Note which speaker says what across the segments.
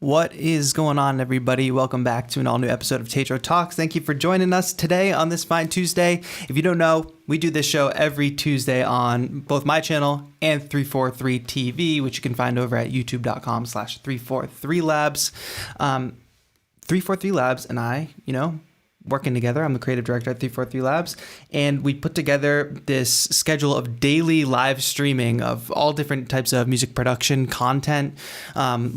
Speaker 1: What is going on, everybody? Welcome back to an all-new episode of TAETRO Talks. Thank you for joining us today on this fine Tuesday. If you don't know, we do this show every Tuesday on both my channel and 343 TV, which you can find over at youtube.com/343labs. 343 Labs and I, working together. I'm the creative director at 343 Labs, and we put together this schedule of daily live streaming of all different types of music production content,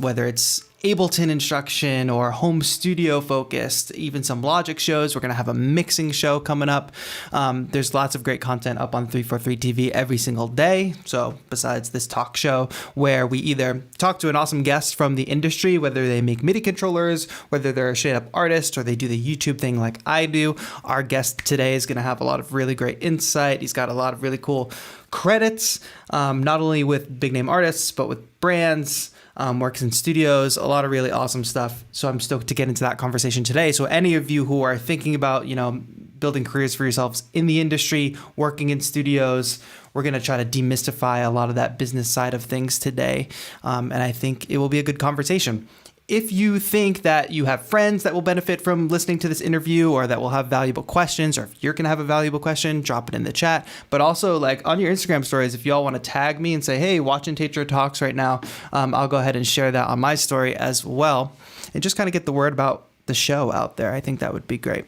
Speaker 1: whether it's Ableton instruction or home studio focused, even some Logic shows. We're going to have a mixing show coming up. There's lots of great content up on 343 TV every single day. So besides this talk show where we either talk to an awesome guest from the industry, whether they make MIDI controllers, whether they're a straight up artist or they do the YouTube thing like I do, our guest today is going to have a lot of really great insight. He's got a lot of really cool credits, not only with big name artists, but with brands. Works in studios, a lot of really awesome stuff. So I'm stoked to get into that conversation today. So any of you who are thinking about, building careers for yourselves in the industry, working in studios, we're going to try to demystify a lot of that business side of things today. And I think it will be a good conversation. If you think that you have friends that will benefit from listening to this interview or that will have valuable questions, or if you're going to have a valuable question, drop it in the chat. But also, on your Instagram stories, if y'all want to tag me and say, hey, watching TAETRO Talks right now, I'll go ahead and share that on my story as well. And just kind of get the word about the show out there. I think that would be great.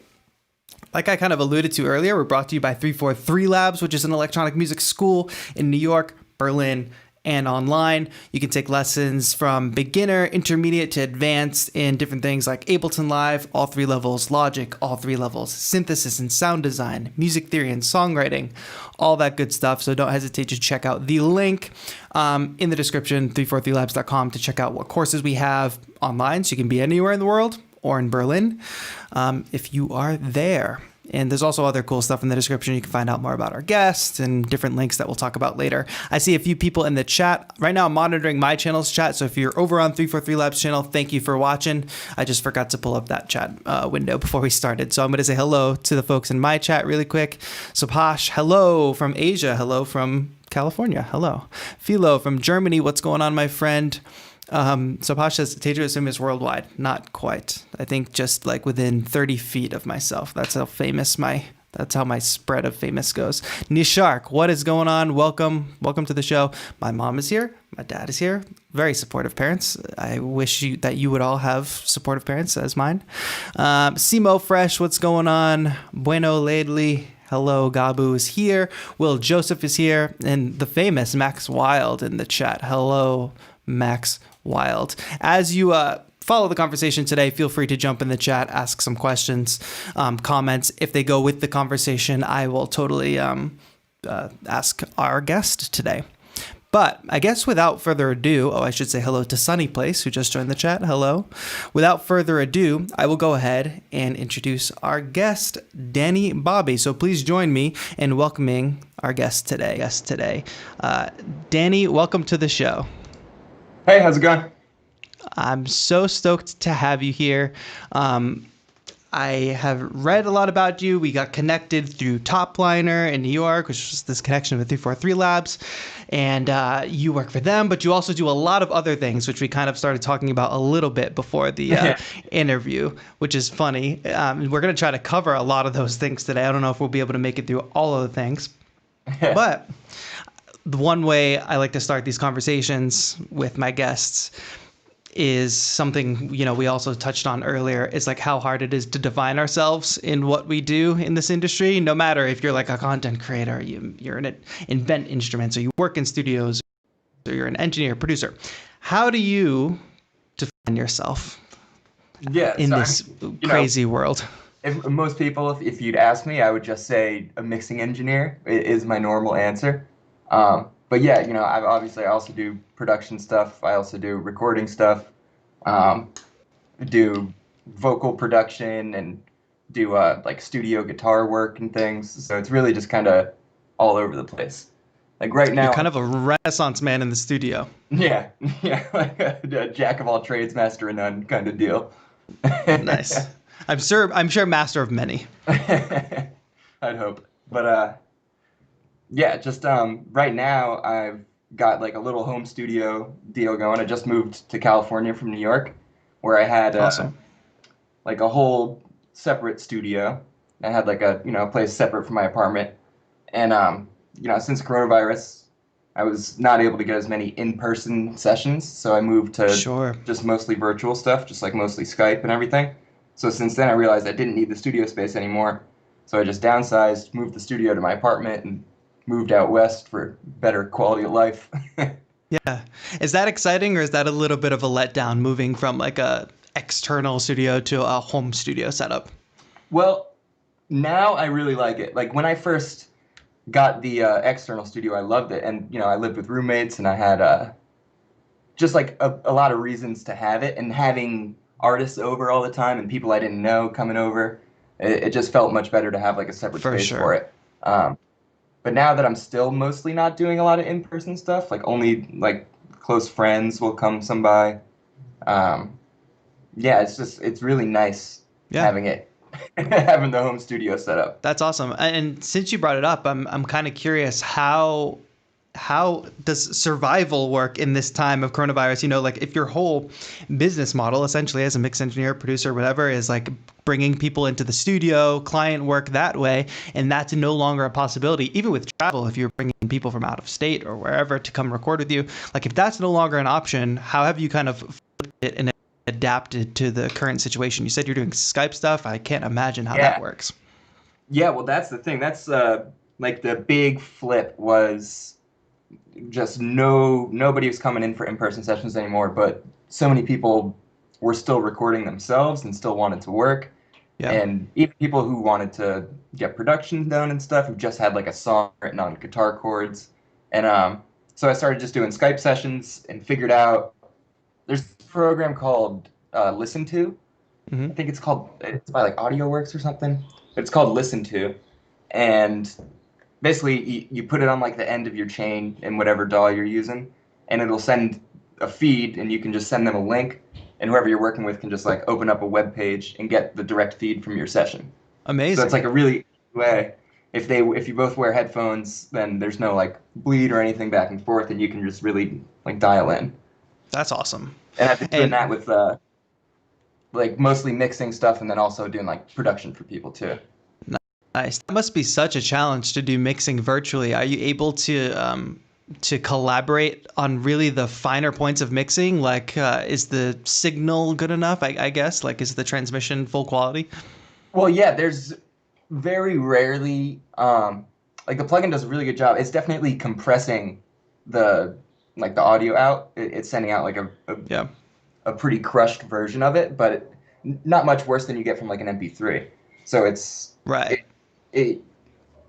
Speaker 1: Like I kind of alluded to earlier, we're brought to you by 343 Labs, which is an electronic music school in New York, Berlin, and online. You can take lessons from beginner, intermediate to advanced in different things like Ableton Live, all 3 levels, Logic, all 3 levels, synthesis and sound design, music theory and songwriting, all that good stuff. So don't hesitate to check out the link in the description, 343labs.com, to check out what courses we have online. So you can be anywhere in the world or in Berlin if you are there. And there's also other cool stuff in the description. You can find out more about our guests and different links that we'll talk about later. I see a few people in the chat. Right now I'm monitoring my channel's chat. So if you're over on 343 Labs channel, thank you for watching. I just forgot to pull up that chat window before we started. So I'm going to say hello to the folks in my chat really quick. Subhash, hello from Asia. Hello from California. Hello. Philo from Germany. What's going on, my friend? Subhash says TAETRO is famous worldwide. Not quite. I think just within 30 feet of myself. That's how my spread of famous goes. Nishark, what is going on? Welcome to the show. My mom is here. My dad is here. Very supportive parents. I wish that you would all have supportive parents as mine. Simo Fresh, what's going on? Bueno Ladley. Hello, Gabu is here. Will Joseph is here. And the famous Max Wild in the chat. Hello, Max Wild. As you follow the conversation today, feel free to jump in the chat, ask some questions, comments. If they go with the conversation, I will totally ask our guest today. But I guess without further ado, I should say hello to Sunny Place, who just joined the chat. Hello. Without further ado, I will go ahead and introduce our guest, Danny Bobby. So please join me in welcoming our guest today. Danny, welcome to the show.
Speaker 2: Hey, how's it going?
Speaker 1: I'm so stoked to have you here. I have read a lot about you. We got connected through Topliner in New York, which was this connection with 343 Labs. And you work for them, but you also do a lot of other things, which we kind of started talking about a little bit before the interview, which is funny. We're going to try to cover a lot of those things today. I don't know if we'll be able to make it through all of the things. But the one way I like to start these conversations with my guests is something, we also touched on earlier. It's how hard it is to define ourselves in what we do in this industry, no matter if you're a content creator, you're invent instruments, or you work in studios, or you're an engineer, producer. How do you define yourself in this crazy world?
Speaker 2: Most people, if you'd ask me, I would just say a mixing engineer is my normal answer. But yeah, I also do production stuff. I also do recording stuff, do vocal production, and do studio guitar work and things. So it's really just kind of all over the place. Right now,
Speaker 1: you're kind of a renaissance man in the studio.
Speaker 2: Yeah, like a jack of all trades, master of none kind of deal.
Speaker 1: Nice. I'm sure master of many.
Speaker 2: I'd hope, but yeah, just right now I've got a little home studio deal going. I just moved to California from New York, where I had
Speaker 1: Awesome.
Speaker 2: like a whole separate studio. I had like a a place separate from my apartment, and since coronavirus, I was not able to get as many in-person sessions, so I moved to
Speaker 1: Sure.
Speaker 2: just mostly virtual stuff, just like mostly Skype and everything. So since then, I realized I didn't need the studio space anymore, so I just downsized, moved the studio to my apartment, and moved out west for better quality of life.
Speaker 1: Yeah. Is that exciting or is that a little bit of a letdown moving from like a external studio to a home studio setup?
Speaker 2: Well, now I really like it. Like when I first got the external studio, I loved it, and I lived with roommates, and I had just like a lot of reasons to have it, and having artists over all the time and people I didn't know coming over, it just felt much better to have like a separate
Speaker 1: For
Speaker 2: space for
Speaker 1: sure.
Speaker 2: it. But now that I'm still mostly not doing a lot of in-person stuff, like only like close friends will come by. Um, yeah, it's really nice
Speaker 1: Yeah.
Speaker 2: having it having the home studio set up.
Speaker 1: That's awesome. And since you brought it up, I'm kind of curious how does survival work in this time of coronavirus? Like if your whole business model essentially as a mix engineer, producer, whatever is like bringing people into the studio, client work that way, and that's no longer a possibility. Even with travel, if you're bringing people from out of state or wherever to come record with you, like if that's no longer an option, how have you kind of flipped it and adapted to the current situation? You said you're doing Skype stuff. I can't imagine how that
Speaker 2: Yeah.
Speaker 1: works.
Speaker 2: Yeah, well, that's the thing. That's like the big flip was just nobody was coming in for in-person sessions anymore, but so many people were still recording themselves and still wanted to work.
Speaker 1: Yeah.
Speaker 2: And even people who wanted to get production done and stuff who just had like a song written on guitar chords. And so I started just doing Skype sessions and figured out there's a program called Listen To. I
Speaker 1: Hmm.
Speaker 2: think it's by like AudioWorks or something. But it's called Listen To. And basically you put it on like the end of your chain in whatever DAW you're using, and it'll send a feed, and you can just send them a link, and whoever you're working with can just like open up a web page and get the direct feed from your session. So it's
Speaker 1: Amazing.
Speaker 2: like a really easy way. If you both wear headphones, then there's no like bleed or anything back and forth, and you can just really like dial in.
Speaker 1: That's awesome.
Speaker 2: And I've been doing that
Speaker 1: And
Speaker 2: with like mostly mixing stuff, and then also doing like production for people too.
Speaker 1: nice. That must be such a challenge to do mixing virtually. Are you able to collaborate on really the finer points of mixing? Like, is the signal good enough? I guess. Like, is the transmission full quality?
Speaker 2: Well, yeah, there's very rarely like the plugin does a really good job. It's definitely compressing the the audio out. It's sending out like
Speaker 1: Yeah.
Speaker 2: a pretty crushed version of it, but not much worse than you get from like an MP3. So
Speaker 1: Right.
Speaker 2: it, it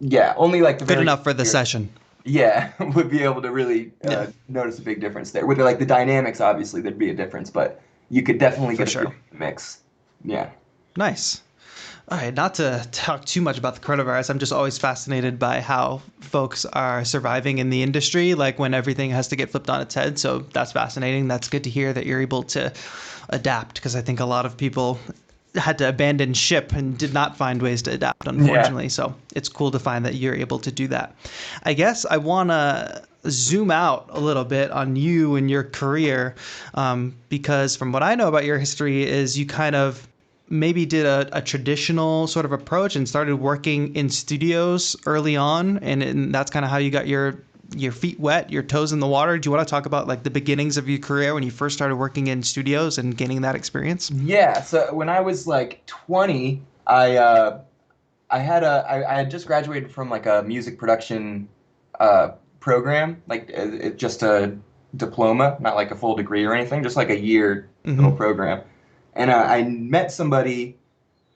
Speaker 2: yeah, only like the
Speaker 1: Good
Speaker 2: very
Speaker 1: enough for the session.
Speaker 2: yeah would be able to really
Speaker 1: Yeah,
Speaker 2: notice a big difference there. With like the dynamics, obviously there'd be a difference, but you could definitely
Speaker 1: for
Speaker 2: get a
Speaker 1: sure.
Speaker 2: really good mix. Yeah.
Speaker 1: Nice. All right, not to talk too much about the coronavirus, I'm just always fascinated by how folks are surviving in the industry, like when everything has to get flipped on its head. So that's fascinating. That's good to hear that you're able to adapt because I think a lot of people had to abandon ship and did not find ways to adapt,
Speaker 2: Yeah.
Speaker 1: unfortunately. So it's cool to find that you're able to do that. I guess I want to zoom out a little bit on you and your career because from what I know about your history is you kind of maybe did a traditional sort of approach and started working in studios early on and that's kind of how you got your feet wet, your toes in the water. Do you want to talk about like the beginnings of your career when you first started working in studios and gaining that experience?
Speaker 2: Yeah, so when I was like 20, I had just graduated from like a music production program, like just a diploma, not like a full degree or anything, just like a year little
Speaker 1: Mm-hmm.
Speaker 2: program. And I met somebody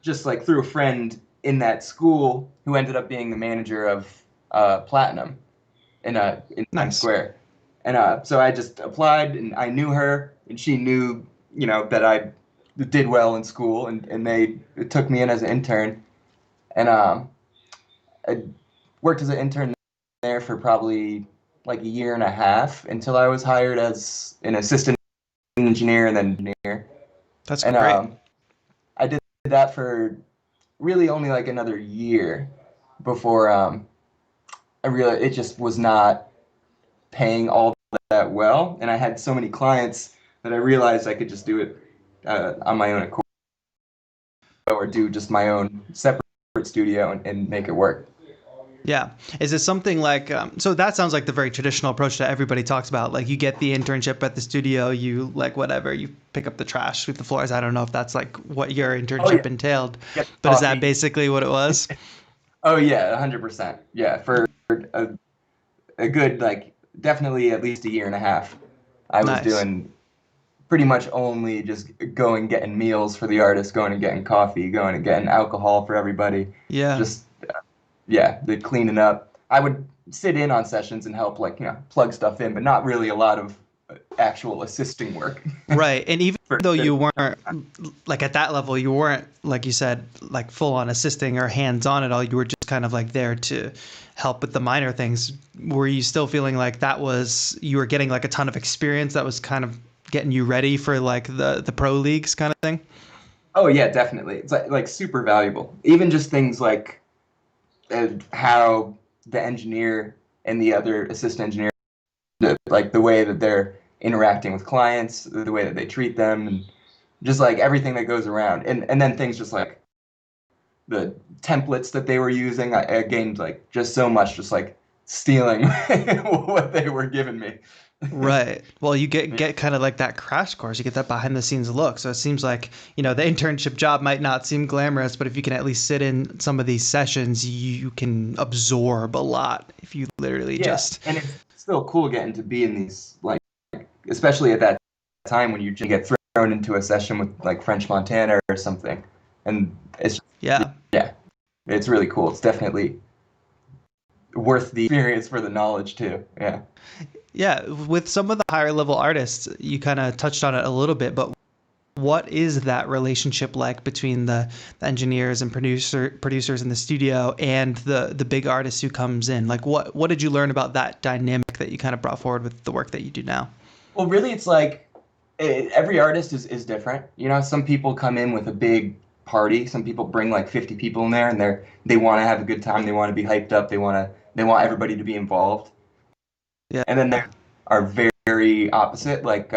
Speaker 2: just like through a friend in that school who ended up being the manager of Platinum in Times
Speaker 1: Nice.
Speaker 2: Square. And so I just applied, and I knew her, and she knew, that I did well in school, and they took me in as an intern. And I worked as an intern there for probably like a year and a half until I was hired as an assistant engineer and then engineer.
Speaker 1: That's
Speaker 2: And
Speaker 1: great.
Speaker 2: I did that for really only like another year before I realized it just was not paying all that well, and I had so many clients that I realized I could just do it on my own accord, or do just my own separate studio and make it work.
Speaker 1: Yeah. Is it something like, so that sounds like the very traditional approach that everybody talks about. Like you get the internship at the studio, you like whatever, you pick up the trash, sweep the floors. I don't know if that's like what your
Speaker 2: Oh yeah,
Speaker 1: internship entailed,
Speaker 2: get
Speaker 1: but is that
Speaker 2: coffee.
Speaker 1: basically what it was?
Speaker 2: Oh yeah, 100%. Yeah, for a, a good like definitely at least a year and a half, I was
Speaker 1: Nice.
Speaker 2: doing pretty much only just going getting meals for the artists, going and getting coffee, going and getting alcohol for everybody.
Speaker 1: Yeah.
Speaker 2: Just yeah, the cleaning up. I would sit in on sessions and help like plug stuff in, but not really a lot of actual assisting work.
Speaker 1: Right. And even
Speaker 2: For
Speaker 1: though you weren't like at that level, you weren't, like you said, like full on assisting or hands on at all. You were just kind of like there to help with the minor things. Were you still feeling like that was, you were getting like a ton of experience that was kind of getting you ready for like the pro leagues kind of thing?
Speaker 2: Oh yeah, definitely. It's like super valuable. Even just things like how the engineer and the other assistant engineer, like the way that they're interacting with clients, the way that they treat them, and just like everything that goes around. And then things just like the templates that they were using. I gained like just so much, just like stealing what they were giving me.
Speaker 1: Right. Well, you get kind of like that crash course. You get that behind the scenes look. So it seems like, the internship job might not seem glamorous, but if you can at least sit in some of these sessions, you can absorb a lot if you literally
Speaker 2: Yeah,
Speaker 1: just.
Speaker 2: and it's still cool getting to be in these like, especially at that time when you just get thrown into a session with like French Montana or something, and it's
Speaker 1: Yeah.
Speaker 2: yeah, it's really cool. It's definitely worth the experience for the knowledge too. Yeah.
Speaker 1: Yeah, with some of the higher level artists, you kind of touched on it a little bit, but what is that relationship like between the engineers and producers in the studio and the big artist who comes in? Like what did you learn about that dynamic that you kind of brought forward with the work that you do now?
Speaker 2: Well, really, it's like every artist is different. Some people come in with a big party. Some people bring like 50 people in there, and they want to have a good time. They want to be hyped up. They want everybody to be involved.
Speaker 1: Yeah.
Speaker 2: And then there are very, very opposite. Like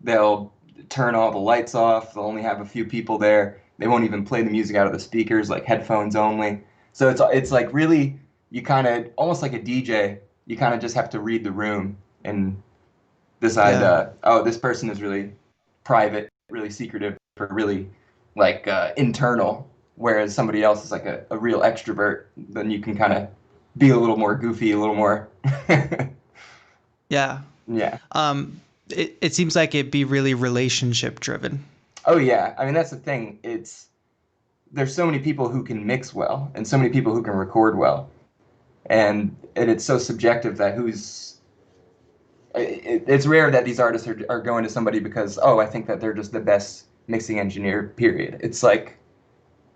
Speaker 2: they'll turn all the lights off. They'll only have a few people there. They won't even play the music out of the speakers, like headphones only. So it's like really you kind of almost like a DJ. You kind of just have to read the room and decide,
Speaker 1: Yeah.
Speaker 2: oh, this person is really private, really secretive, or really like internal, whereas somebody else is like a real extrovert. Then you can kind of be a little more goofy, a little more.
Speaker 1: Yeah.
Speaker 2: Yeah.
Speaker 1: It seems like it'd be really relationship driven.
Speaker 2: Oh yeah. I mean, that's the thing. There's so many people who can mix well, and so many people who can record well, and it's so subjective that it's rare that these artists are going to somebody because, oh, I think that they're just the best mixing engineer, period. It's like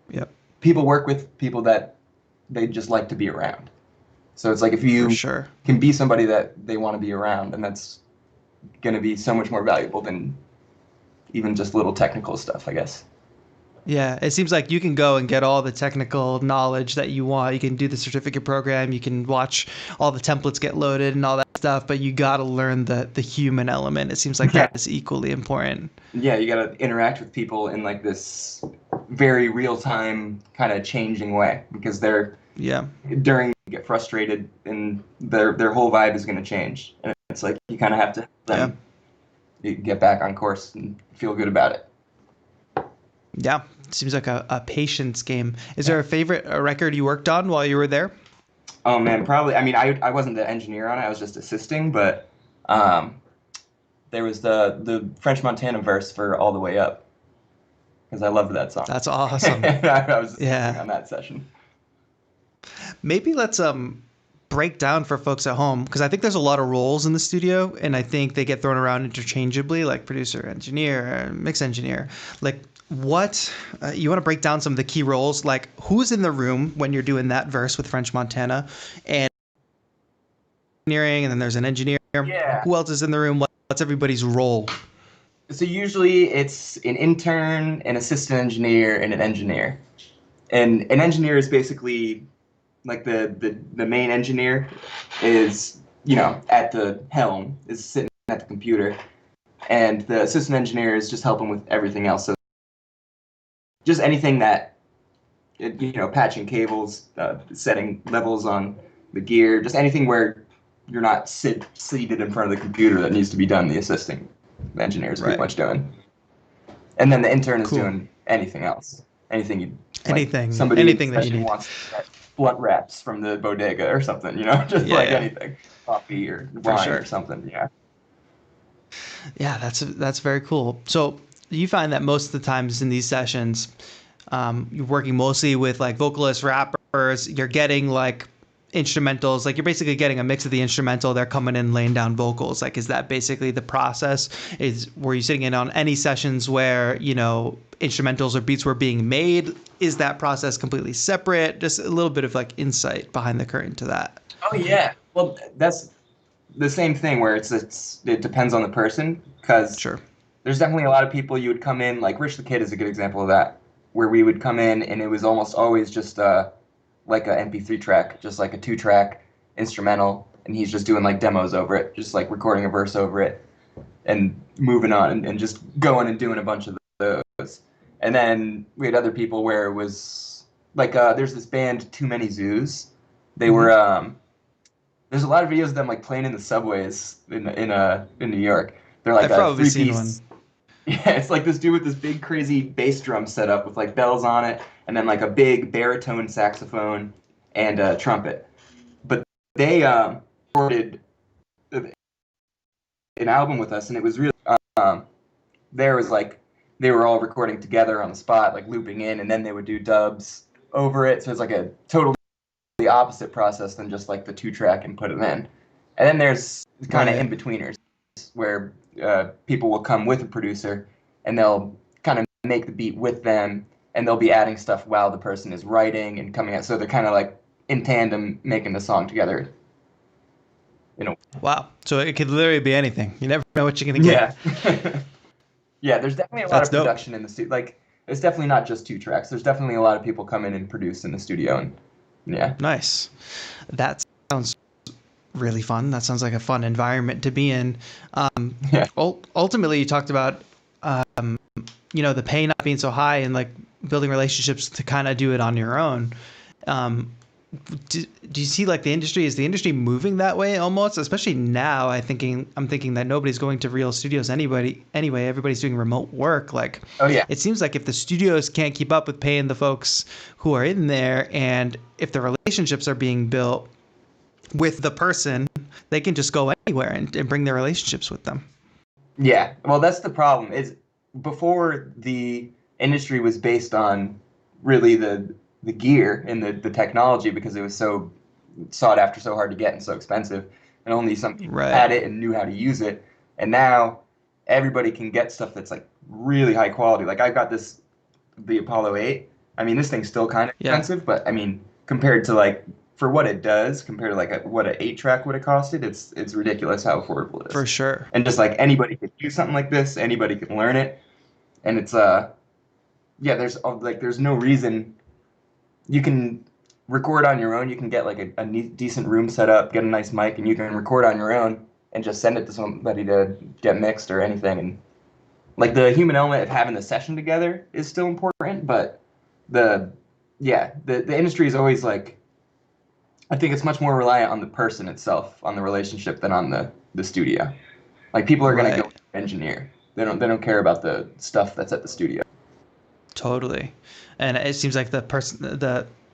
Speaker 1: Yep.
Speaker 2: people work with people that they just like to be around. So it's like if
Speaker 1: For
Speaker 2: you
Speaker 1: sure.
Speaker 2: can be somebody that they want to be around, and that's going to be so much more valuable than even just little technical stuff, I guess.
Speaker 1: Yeah, it seems like you can go and get all the technical knowledge that you want. You can do the certificate program, you can watch all the templates get loaded and all that stuff, but you got to learn the human element. It seems like
Speaker 2: Yeah.
Speaker 1: that is equally important.
Speaker 2: Yeah, you got to interact with people in like this very real time kind of changing way because they're
Speaker 1: Yeah.
Speaker 2: during get frustrated and their whole vibe is going to change, and it's like you kind of have to
Speaker 1: Yeah.
Speaker 2: them get back on course and feel good about it.
Speaker 1: Yeah. Seems like a patience game. Is
Speaker 2: Yeah.
Speaker 1: there a favorite record you worked on while you were there?
Speaker 2: Oh man, probably. I mean, I wasn't the engineer on it. I was just assisting, but um, there was the French Montana verse for All the Way Up because I loved that song.
Speaker 1: That's awesome.
Speaker 2: I was assisting
Speaker 1: Yeah.
Speaker 2: on that session.
Speaker 1: Maybe let's break down for folks at home because I think there's a lot of roles in the studio and I think they get thrown around interchangeably like producer, engineer, mix engineer. Like what you want to break down some of the key roles like who's in the room when you're doing that verse with French Montana and engineering and then there's an engineer.
Speaker 2: Yeah.
Speaker 1: Who else is in the room? What's everybody's role?
Speaker 2: So usually it's an intern, an assistant engineer, and an engineer. And an engineer is basically like the main engineer is at the helm is sitting at the computer, and the assistant engineer is just helping with everything else. So just anything that, patching cables, setting levels on the gear, just anything where you're not seated in front of the computer that needs to be done. The assistant engineer is pretty
Speaker 1: Right.
Speaker 2: much doing, and then the intern is
Speaker 1: Cool.
Speaker 2: doing anything else. Anything you like,
Speaker 1: Anything,
Speaker 2: somebody in the
Speaker 1: anything that you
Speaker 2: session
Speaker 1: need.
Speaker 2: wants to get blunt wraps from the bodega or something, just
Speaker 1: Yeah,
Speaker 2: like
Speaker 1: yeah,
Speaker 2: anything, coffee or
Speaker 1: for
Speaker 2: wine or
Speaker 1: sure.
Speaker 2: something. Yeah.
Speaker 1: Yeah, that's very cool. So you find that most of the times in these sessions, you're working mostly with like vocalists, rappers. You're getting like instrumentals. Like you're basically getting a mix of the instrumental. They're coming in laying down vocals. Like, is that basically the process? Were you sitting in on any sessions where instrumentals or beats were being made? Is that process completely separate? Just a little bit of like insight behind the curtain to that.
Speaker 2: Oh yeah. Well, that's the same thing where it depends on the person, because
Speaker 1: Sure.
Speaker 2: there's definitely a lot of people you would come in, like Rich the Kid is a good example of that, where we would come in and it was almost always just like a MP3 track, just like a 2-track instrumental, and he's just doing like demos over it, just like recording a verse over it and moving on, and just going and doing a bunch of those. And then we had other people where it was like there's this band Too Many Zoos. They were
Speaker 1: Mm-hmm.
Speaker 2: there's a lot of videos of them like playing in the subways in New York. They're like
Speaker 1: I've
Speaker 2: a
Speaker 1: probably seen one.
Speaker 2: three-piece. Yeah, it's like this dude with this big crazy bass drum setup with like bells on it, and then like a big baritone saxophone and a trumpet. But they recorded an album with us, and it was really there was like they were all recording together on the spot, like looping in, and then they would do dubs over it. So it's like a totally opposite process than just like the 2-track and put it in. And then there's kind of
Speaker 1: Right.
Speaker 2: in-betweeners where people will come with a producer and they'll kind of make the beat with them, and they'll be adding stuff while the person is writing and coming out. So they're kind of like in tandem making the song together.
Speaker 1: Wow. So it could literally be anything. You never know what you're gonna get.
Speaker 2: Yeah. Yeah, there's definitely a lot
Speaker 1: That's
Speaker 2: of
Speaker 1: dope.
Speaker 2: production in the studio. Like, it's definitely not just 2 tracks. There's definitely a lot of people come in and produce in the studio, and yeah.
Speaker 1: Nice. That sounds really fun. That sounds like a fun environment to be in.
Speaker 2: Yeah.
Speaker 1: Ultimately, you talked about, the pay not being so high and like building relationships to kind of do it on your own. Um, do you see like is the industry moving that way almost, especially now? I'm thinking that nobody's going to real studios anyway. Everybody's doing remote work. Like,
Speaker 2: Oh yeah.
Speaker 1: it seems like if the studios can't keep up with paying the folks who are in there, and if the relationships are being built with the person, they can just go anywhere and bring their relationships with them.
Speaker 2: Yeah. Well, that's the problem. Is before the industry was based on really the gear and the technology, because it was so sought after, so hard to get, and so expensive, and only some people
Speaker 1: Right.
Speaker 2: had it and knew how to use it. And now everybody can get stuff that's like really high quality. Like I've got the Apollo 8. I mean, this thing's still kind of
Speaker 1: Yeah.
Speaker 2: expensive, but I mean, compared to like for what it does, compared to like what an 8-track would have costed, it's ridiculous how affordable it
Speaker 1: For
Speaker 2: is.
Speaker 1: sure.
Speaker 2: And just like anybody can do something like this, anybody can learn it, and it's yeah, there's no reason you can record on your own. You can get like a decent room set up, get a nice mic, and you can record on your own and just send it to somebody to get mixed or anything. And like the human element of having the session together is still important, but the the industry is always like, I think it's much more reliant on the person itself, on the relationship, than on the studio. Like people are gonna go
Speaker 1: Right.
Speaker 2: with the engineer. They don't care about the stuff that's at the studio.
Speaker 1: Totally. And it seems like the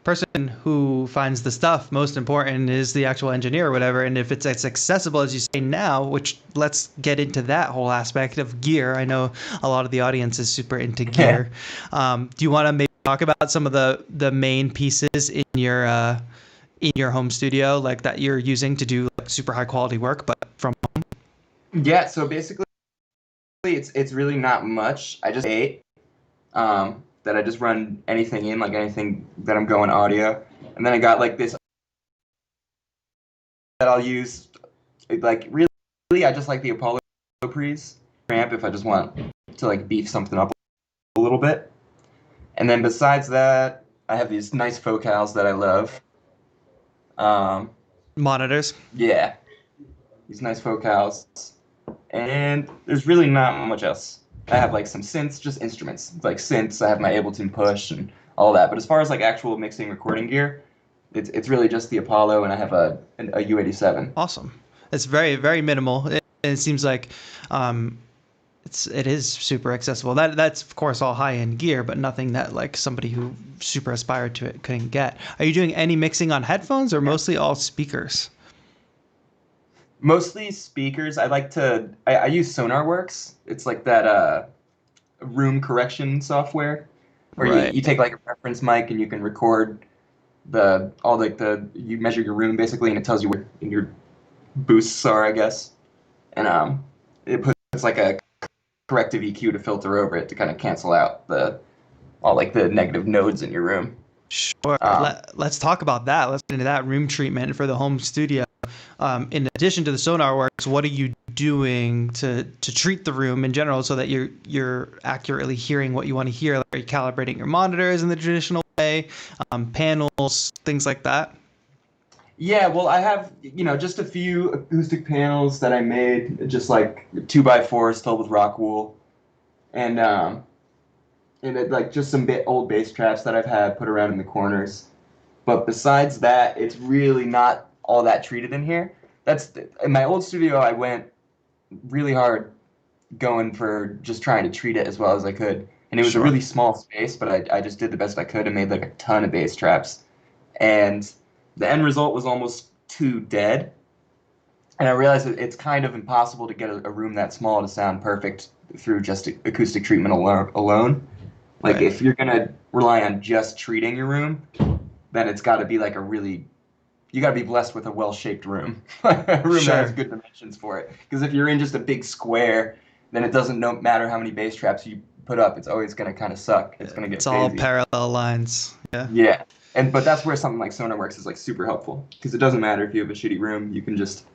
Speaker 1: person who finds the stuff most important is the actual engineer or whatever. And if it's as accessible as you say now, which let's get into that whole aspect of gear. I know a lot of the audience is super into
Speaker 2: Yeah.
Speaker 1: gear. Do you want to maybe talk about some of the main pieces in your home studio, like that you're using to do like super high quality work, but from
Speaker 2: Yeah, so basically it's really not much. I just ate that I just run anything in, like anything that I'm going audio. And then I got like this that I'll use, like really I just like the Apollo pre's amp if I just want to like beef something up a little bit. And then besides that, I have these nice focals that I love. Um,
Speaker 1: monitors?
Speaker 2: yeah, these nice focals. and there's really not much else. I have like some synths, just instruments, like synths. I have my Ableton Push and all that. But as far as like actual mixing recording gear, it's really just the Apollo, and I have a U87.
Speaker 1: Awesome. It's very, very minimal. And it seems like it is super accessible. That's of course all high end gear, but nothing that like somebody who super aspired to it couldn't get. Are you doing any mixing on headphones or mostly all speakers?
Speaker 2: Mostly speakers. I use SonarWorks. It's like that room correction software where
Speaker 1: Right.
Speaker 2: you take like a reference mic and you can record the all like the you measure your room basically, and it tells you where your boosts are, I guess. And it puts like a corrective EQ to filter over it to kind of cancel out the all like the negative nodes in your room.
Speaker 1: Sure.
Speaker 2: Um,
Speaker 1: Let's talk about that. Let's get into that room treatment for the home studio. In addition to the sonar works, what are you doing to treat the room in general so that you're accurately hearing what you want to hear? Like, are you calibrating your monitors in the traditional way, panels, things like that?
Speaker 2: yeah, well, I have just a few acoustic panels that I made, just like 2x4s filled with rock wool, and like just some old bass traps that I've had put around in the corners. But besides that, it's really not all that treated in here. In my old studio. I went really hard going for just trying to treat it as well as I could, and it was a
Speaker 1: Sure.
Speaker 2: really small space, but I just did the best I could and made like a ton of bass traps, and the end result was almost too dead. And I realized that it's kind of impossible to get a room that small to sound perfect through just acoustic treatment alone. Like
Speaker 1: Right.
Speaker 2: if you're gonna rely on just treating your room, then it's got to be like you got to be blessed with a well-shaped room, a room that has
Speaker 1: Sure.
Speaker 2: good dimensions for it. Because if you're in just a big square, then it doesn't no matter how many bass traps you put up, it's always going to kind of suck. It's going to
Speaker 1: It's
Speaker 2: get
Speaker 1: all
Speaker 2: phasey.
Speaker 1: parallel lines. Yeah.
Speaker 2: Yeah, but that's where something like SonarWorks is like super helpful because it doesn't matter if you have a shitty room, you can just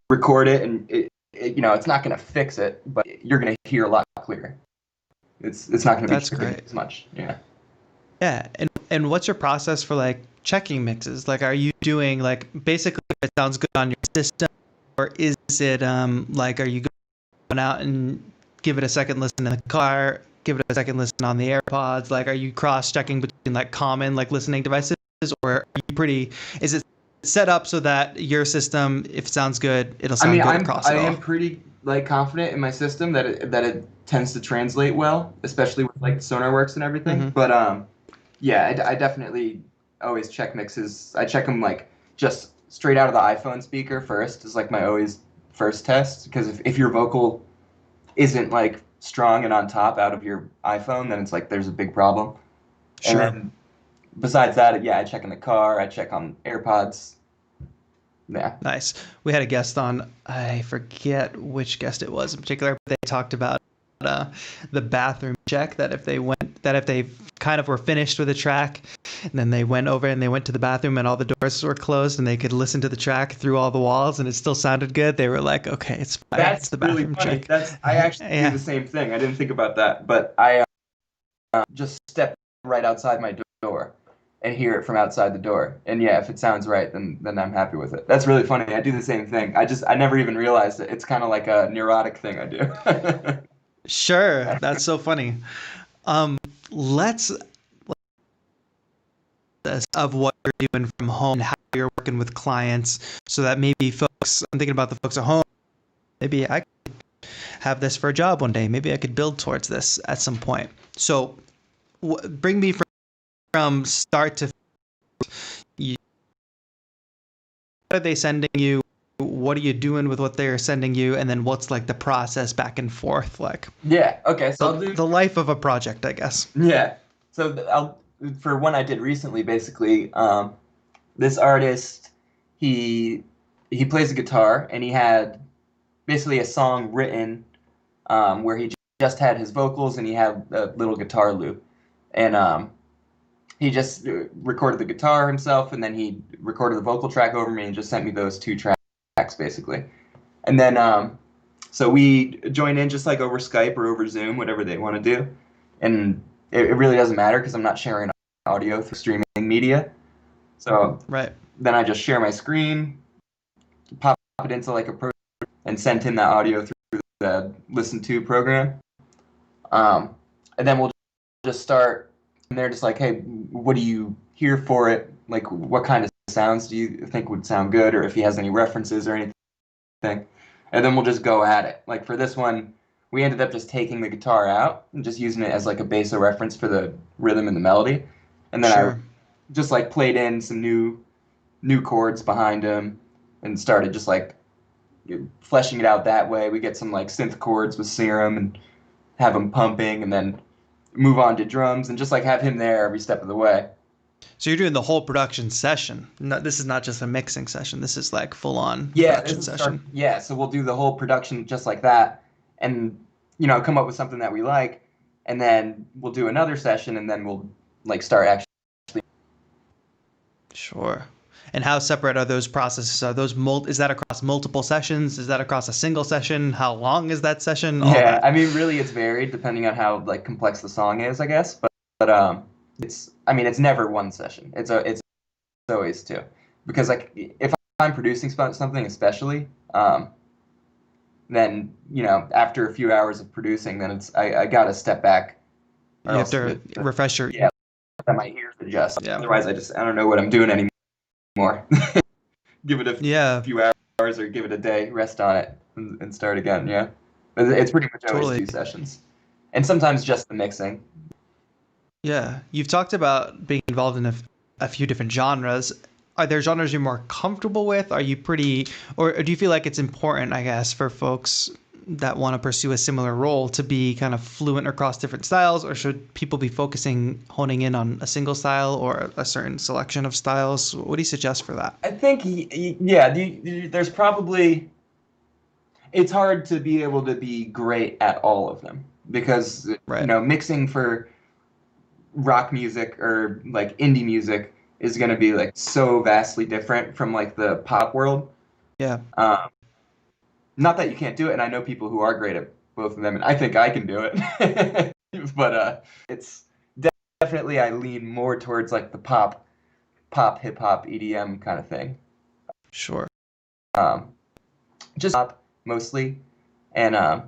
Speaker 2: record it, and it's not going to fix it, but you're going to hear a lot clearer. It's not going to be
Speaker 1: That's
Speaker 2: chipping
Speaker 1: great.
Speaker 2: as much. Yeah.
Speaker 1: Yeah, and what's your process for like checking mixes? Like, are you doing like basically if it sounds good on your system, or is it like are you going out and give it a second listen in the car, give it a second listen on the AirPods? Like, are you cross-checking between like common like listening devices, or are you pretty? Is it set up so that your system, if it sounds good, it'll
Speaker 2: I mean,
Speaker 1: sound good across
Speaker 2: I
Speaker 1: it
Speaker 2: am
Speaker 1: all?
Speaker 2: pretty like confident in my system that it tends to translate well, especially with like SonarWorks and everything.
Speaker 1: Mm-hmm.
Speaker 2: But yeah, I definitely always check mixes. I check them like just straight out of the iPhone speaker first is like my always first test, because if your vocal isn't like strong and on top out of your iPhone, then it's like there's a big problem. And
Speaker 1: Sure.
Speaker 2: then besides that, yeah, I check in the car, I check on AirPods. Yeah.
Speaker 1: Nice. We had a guest on, I forget which guest it was in particular, but they talked about uh, the bathroom check, that if they kind of were finished with a track and then they went over and they went to the bathroom and all the doors were closed and they could listen to the track through all the walls and it still sounded good, they were like, okay, it's fine. It's
Speaker 2: That's
Speaker 1: the
Speaker 2: really
Speaker 1: bathroom
Speaker 2: funny.
Speaker 1: check.
Speaker 2: That's I actually do
Speaker 1: Yeah.
Speaker 2: the same thing. I didn't think about that, but I just step right outside my door and hear it from outside the door. And yeah, if it sounds right, then I'm happy with it. That's really funny. I do the same thing. I never even realized it. It's kind of like a neurotic thing I do.
Speaker 1: Sure. That's so funny. Um, let's this of what you're doing from home and how you're working with clients so that maybe folks, I'm thinking about the folks at home, maybe I could have this for a job one day. Maybe I could build towards this at some point. So bring me from start to you, what are they sending you? What are you doing with what they're sending you? And then what's like the process back and forth, like
Speaker 2: Yeah. Okay. So I'll do.
Speaker 1: the life of a project, I guess.
Speaker 2: Yeah. So I'll for one I did recently. Basically, this artist he he plays a guitar, and he had basically a song written where he just had his vocals and he had a little guitar loop, and he just recorded the guitar himself, and then he recorded the vocal track over me and just sent me those two tracks basically. And then so we join in just like over Skype or over Zoom, whatever they want to do, and it really doesn't matter because I'm not sharing audio through streaming media. So
Speaker 1: Right.
Speaker 2: then I just share my screen, pop it into like a Pro and sent him that audio through the Listen To program. And then we'll just start, and they're just like, hey, what do you hear for it? Like, what kind of sounds do you think would sound good, or if he has any references or anything. And then we'll just go at it. Like for this one, we ended up just taking the guitar out and just using it as like a bass reference for the rhythm and the melody. And then I just like played in some new chords behind him and started just like fleshing it out that way. We get some like synth chords with Serum and have him pumping, and then move on to drums and just like have him there every step of the way.
Speaker 1: So you're doing the whole production session. No, this is not just a mixing session. This is like full on production session.
Speaker 2: So we'll do the whole production just like that, and come up with something that we like, and then we'll do another session, and then we'll like start actually.
Speaker 1: Sure. And how separate are those processes? Are those is that across multiple sessions? Is that across a single session? How long is that session?
Speaker 2: I mean, really, it's varied depending on how like complex the song is, I guess. But it's never one session. It's always two, because like if I'm producing something especially, then after a few hours of producing, then I gotta step back.
Speaker 1: You have to refresh your
Speaker 2: let my ears adjust. Yeah. Otherwise, I don't know what I'm doing anymore. Give it a few hours or give it a day, rest on it, and start again. Yeah, it's pretty much always 2 sessions, and sometimes just the mixing.
Speaker 1: Yeah, you've talked about being involved in a few different genres. Are there genres you're more comfortable with? Are you or do you feel like it's important, I guess, for folks that want to pursue a similar role to be kind of fluent across different styles, or should people be honing in on a single style or a certain selection of styles? What do you suggest for that?
Speaker 2: I think, there's probably, it's hard to be able to be great at all of them, because, mixing for rock music or like indie music is going to be like so vastly different from like the pop world.
Speaker 1: Yeah.
Speaker 2: Not that you can't do it, and I know people who are great at both of them, and I think I can do it. But it's definitely, I lean more towards like the pop hip hop EDM kind of thing.
Speaker 1: Sure.
Speaker 2: Just pop mostly, and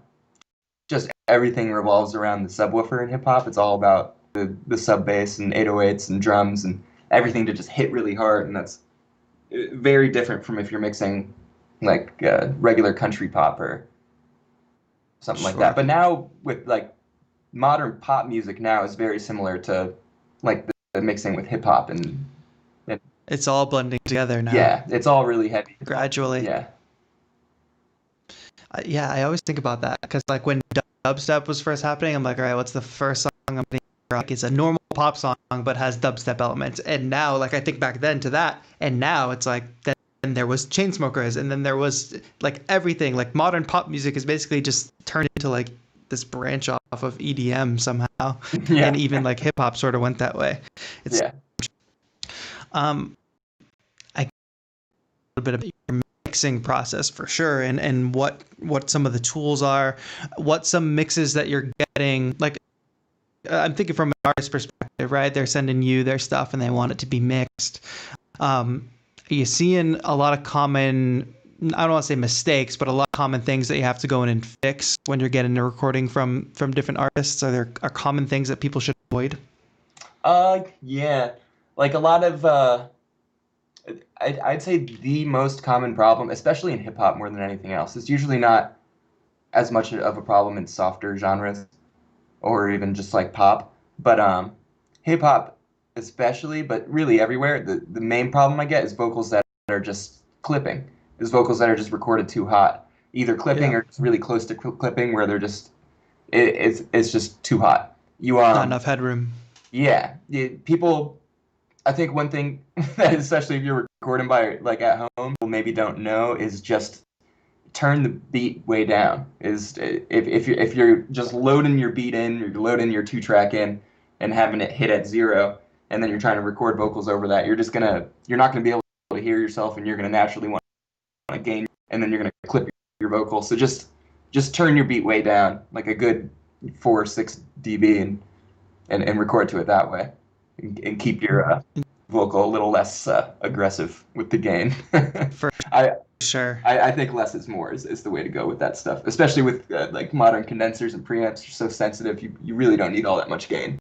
Speaker 2: just everything revolves around the subwoofer in hip hop. It's all about the sub bass and 808s and drums and everything to just hit really hard, and that's very different from if you're mixing like regular country pop or something like that. But now with like modern pop music now is very similar to like the mixing with hip hop, and
Speaker 1: it's all blending together now.
Speaker 2: Yeah, it's all really heavy
Speaker 1: gradually.
Speaker 2: Yeah.
Speaker 1: I always think about that, because like when dubstep was first happening, I'm like, all right, what's the first song I'm gonna hear? Like, it's a normal pop song but has dubstep elements. And now, like, I think back then to that, and now it's like then there was Chainsmokers, and then there was like everything. Like modern pop music is basically just turned into like this branch off of EDM somehow. And even like hip hop sort of went that way. It's I a little bit of your mixing process for sure, and what some of the tools are, what some mixes that you're getting. Like I'm thinking from an artist perspective, right? They're sending you their stuff and they want it to be mixed. Are you seeing a lot of common, I don't want to say mistakes, but a lot of common things that you have to go in and fix when you're getting a recording from different artists? Are common things that people should avoid?
Speaker 2: Yeah. Like a lot of, I'd say the most common problem, especially in hip hop more than anything else, is usually not as much of a problem in softer genres or even just like pop. But hip hop especially, but really everywhere, the main problem I get is vocals that are just clipping. Is vocals that are just recorded too hot. Either clipping or just really close to clipping, where they're just, it's just too hot.
Speaker 1: Not enough headroom.
Speaker 2: Yeah. People, I think one thing that, especially if you're recording by like at home, people maybe don't know is just turn the beat way down. Is if you're just loading your beat in, you're loading your 2-track in and having it hit at 0, and then you're trying to record vocals over that, you're not gonna be able to hear yourself, and you're gonna naturally want to gain, and then you're gonna clip your vocals. So just turn your beat way down, like a good 4 or 6 dB, and record to it that way, and keep your vocal, a little less aggressive with the gain.
Speaker 1: For
Speaker 2: I,
Speaker 1: sure.
Speaker 2: I think less is more is the way to go with that stuff, especially with like modern condensers and preamps. You're so sensitive, you really don't need all that much gain.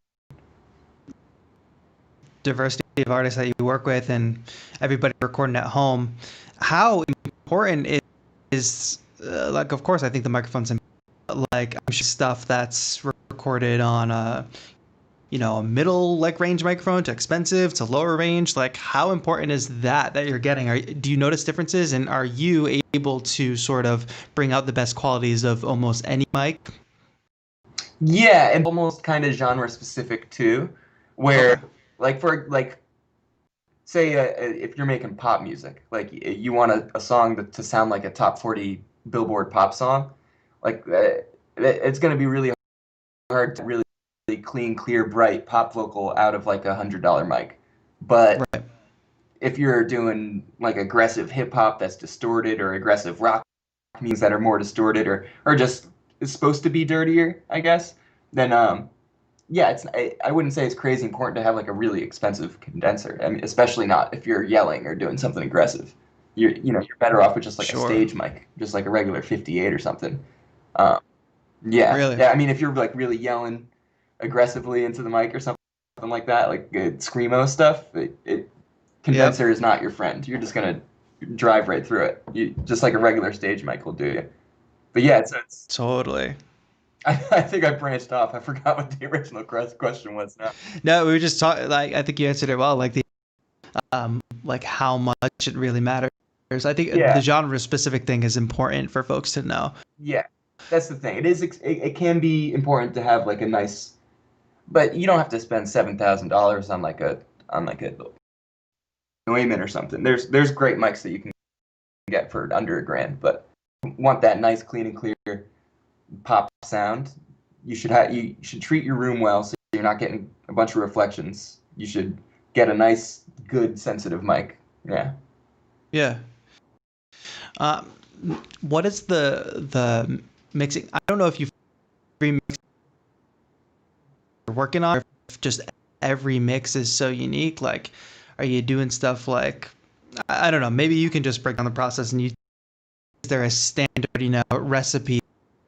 Speaker 1: Diversity of artists that you work with and everybody recording at home. How important is like, of course, I think the microphone's like I'm sure stuff that's recorded on a middle like range microphone to expensive to lower range. Like, how important is that you're getting? Do you notice differences, and are you able to sort of bring out the best qualities of almost any mic?
Speaker 2: Yeah, and almost kind of genre specific too,
Speaker 1: Okay.
Speaker 2: where like for like say if you're making pop music, like you want a song to sound like a top 40 Billboard pop song, like it's going to be really hard to really clean, clear, bright pop vocal out of like $100 mic. But
Speaker 1: Right.
Speaker 2: if you're doing like aggressive hip hop that's distorted or aggressive rock music that are more distorted or just is supposed to be dirtier, I guess, then yeah, I wouldn't say it's crazy important to have like a really expensive condenser. I mean, especially not if you're yelling or doing something aggressive. You're better off with just like a
Speaker 1: Sure.
Speaker 2: stage mic, just like a regular 58 or something. Um, yeah,
Speaker 1: Really?
Speaker 2: yeah. I mean, if you're like really yelling aggressively into the mic or something like that, like good screamo stuff,
Speaker 1: Yep.
Speaker 2: condenser is not your friend. You're just gonna drive right through it. Just like a regular stage mic will do you. But yeah, it's
Speaker 1: Totally.
Speaker 2: I think I branched off. I forgot what the original question was now.
Speaker 1: No, we were just talking. Like, I think you answered it well. Like how much it really matters. I think the
Speaker 2: Yeah,
Speaker 1: genre specific thing is important for folks to know.
Speaker 2: yeah. That's the thing. It can be important to have like a nice, but you don't have to spend $7,000 on like a Neumann or something. There's great mics that you can get for under $1,000, but want that nice, clean and clear pop sound. You should treat your room well so you're not getting a bunch of reflections. You should get a nice, good, sensitive mic. Yeah.
Speaker 1: Yeah. Um, what is the mixing? I don't know if you've remixed you're working on, or if just every mix is so unique. Like, are you doing stuff like I don't know? Maybe you can just break down the process and is there a standard recipe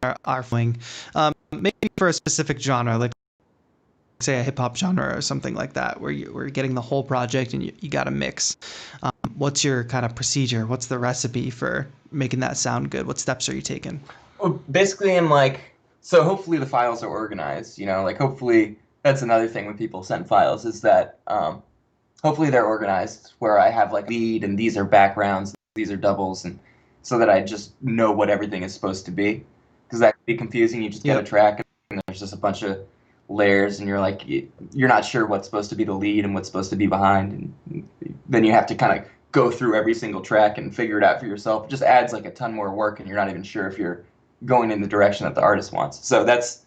Speaker 1: are following? Maybe for a specific genre, like say a hip hop genre or something like that, where you're getting the whole project and you got to mix. What's your kind of procedure? What's the recipe for making that sound good? What steps are you taking?
Speaker 2: Well, basically, I'm like, so hopefully the files are organized. Like hopefully that's another thing when people send files is that hopefully they're organized where I have like lead and these are backgrounds, these are doubles, and so that I just know what everything is supposed to be. Because that can be confusing. You just get a
Speaker 1: Yep.
Speaker 2: track and there's just a bunch of layers, and you're like, you're not sure what's supposed to be the lead and what's supposed to be behind, and then you have to kind of go through every single track and figure it out for yourself. It just adds like a ton more work, and you're not even sure if you're going in the direction that the artist wants. So that's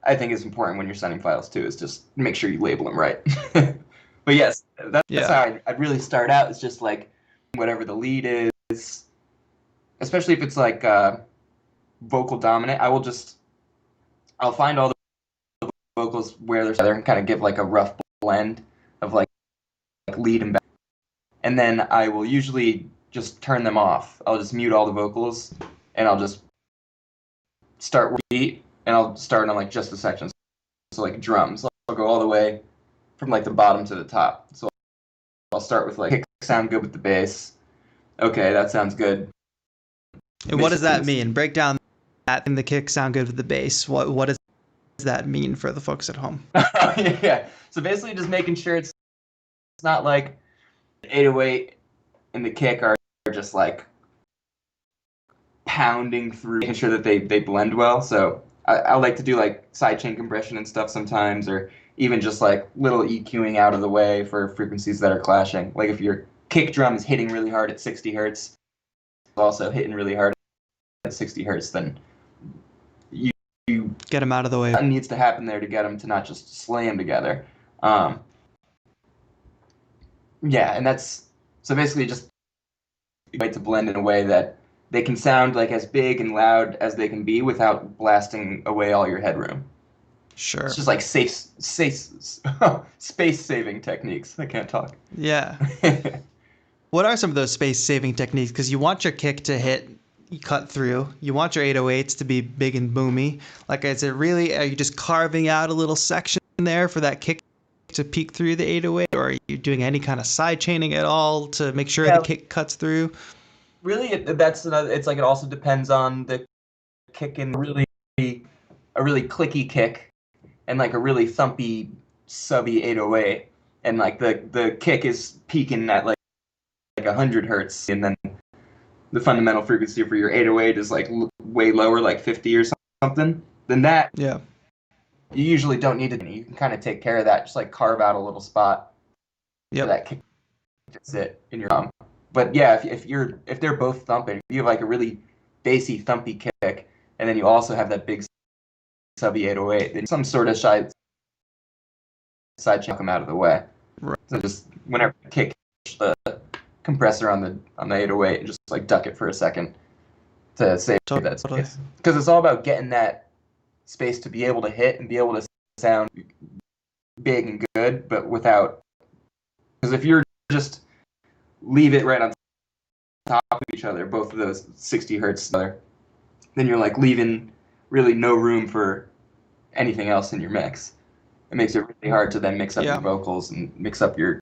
Speaker 2: I think is important when you're sending files too, is just make sure you label them right. But yes, that's
Speaker 1: Yeah.
Speaker 2: how I'd really start out. Is just like whatever the lead is, especially if it's like vocal dominant. I'll find all the vocals where they're together and kind of give like a rough blend of like lead and back, and then I will usually just turn them off. I'll just mute all the vocals, and I'll just start with beat, and I'll start on like just the sections. So like drums, I'll go all the way from like the bottom to the top. So I'll start with like kick sound good with the bass. Okay, that sounds good.
Speaker 1: And what does that mean? Break down that and the kick sound good with the bass. What does that mean for the folks at home?
Speaker 2: Yeah. So basically, just making sure it's not like 808 and the kick are just like pounding through, making sure that they blend well. So I like to do like sidechain compression and stuff sometimes, or even just like little EQing out of the way for frequencies that are clashing. Like if your kick drum is hitting really hard at 60 hertz, also hitting really hard at 60 hertz, then you, you
Speaker 1: Get them out of the way.
Speaker 2: something needs to happen there to get them to not just slam together. Um, yeah, and that's so basically just way to blend in a way that they can sound like as big and loud as they can be without blasting away all your headroom.
Speaker 1: Sure.
Speaker 2: It's just like safe space saving techniques. I can't talk.
Speaker 1: Yeah. What are some of those space saving techniques? Because you want your kick to hit, cut through. You want your 808s to be big and boomy. Like, is it really, are you just carving out a little section there for that kick to peek through the 808? Or are you doing any kind of side chaining at all to make sure the
Speaker 2: Yeah,
Speaker 1: kick cuts through?
Speaker 2: really, that's another. It's like it also depends on the kick and a really clicky kick and like a really thumpy subby 808, and like the kick is peaking at like 100 hertz, and then the fundamental frequency for your 808 is like way lower, like 50 or something. Then that
Speaker 1: Yeah.
Speaker 2: you usually don't need to. You can kind of take care of that. Just like carve out a little spot for
Speaker 1: Yep.
Speaker 2: that kick to sit in your But yeah, if they're both thumping, if you have like a really bassy thumpy kick, and then you also have that big subby 808, then some sort of side check them out of the way.
Speaker 1: Right.
Speaker 2: So just whenever you kick the compressor on the 808, and just like duck it for a second to save that
Speaker 1: Totally.
Speaker 2: space. Because it's all about getting that space to be able to hit and be able to sound big and good, but without. Because if you're just leave it right on top of each other, both of those 60 hertz together, then you're like leaving really no room for anything else in your mix. It makes it really hard to then mix up your vocals and mix up the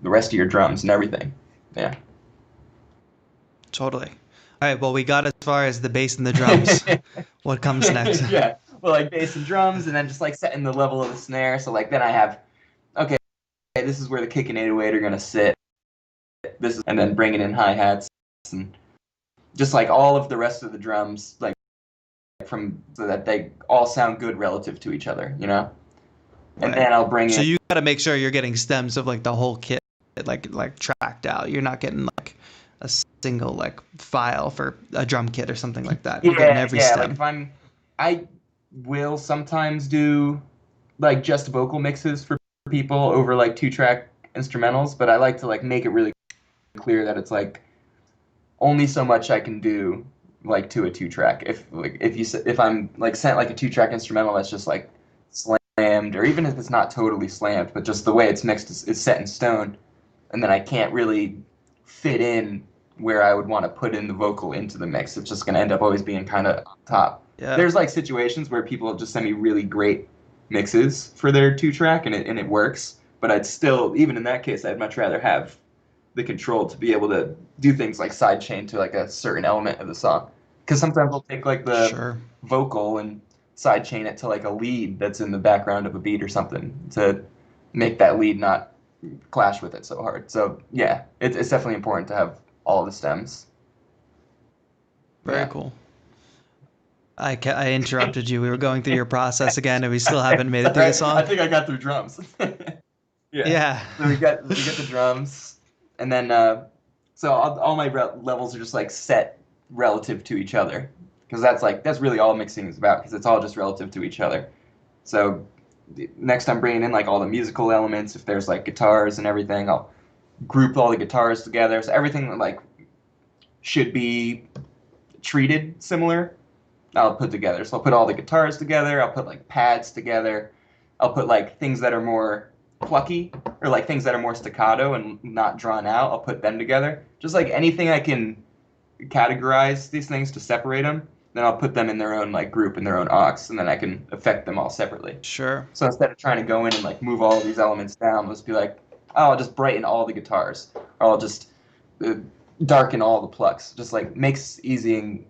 Speaker 2: rest of your drums and everything. Yeah.
Speaker 1: Totally. All right. Well, we got as far as the bass and the drums. What comes next?
Speaker 2: Yeah. Well, like bass and drums, and then just like setting the level of the snare. So like then I have, okay, this is where the kick and 808 are gonna sit. And then bringing in hi hats and just like all of the rest of the drums, like from so that they all sound good relative to each other, you know. And
Speaker 1: Right.
Speaker 2: then I'll bring
Speaker 1: So
Speaker 2: in.
Speaker 1: you got to make sure you're getting stems of like the whole kit, like tracked out. You're not getting like a single like file for a drum kit or something like that. You're getting every
Speaker 2: Yeah.
Speaker 1: stem.
Speaker 2: Like I will sometimes do like just vocal mixes for people over like 2-track instrumentals, but I like to like make it really clear that it's like only so much I can do like to a 2-track. If I'm like sent like a 2-track instrumental that's just like slammed, or even if it's not totally slammed, but just the way it's mixed is set in stone, and then I can't really fit in where I would want to put in the vocal into the mix. It's just going to end up always being kind of on top.
Speaker 1: Yeah.
Speaker 2: There's like situations where people just send me really great mixes for their 2-track, and it works. But I'd still, even in that case, I'd much rather have the control to be able to do things like sidechain to like a certain element of the song. Because sometimes I'll take like the vocal and sidechain it to like a lead that's in the background of a beat or something to make that lead not clash with it so hard. So yeah, it's definitely important to have all the stems.
Speaker 1: Very cool. I interrupted you. We were going through your process again, and we still haven't made it through the song.
Speaker 2: I think I got through drums.
Speaker 1: Yeah.
Speaker 2: So we get the drums, and then so all my levels are just like set relative to each other, because that's really all mixing is about, because it's all just relative to each other. So next I'm bringing in like all the musical elements. If there's like guitars and everything, I'll group all the guitars together. So everything like should be treated similar, I'll put together. So I'll put all the guitars together. I'll put like pads together. I'll put like things that are more plucky, or like things that are more staccato and not drawn out. I'll put them together. Just like anything I can categorize these things to separate them, then I'll put them in their own like group, in their own aux, and then I can affect them all separately.
Speaker 1: Sure.
Speaker 2: So instead of trying to go in and like move all of these elements down, let's be like, oh, I'll just brighten all the guitars, or I'll just darken all the plucks. Just like makes easing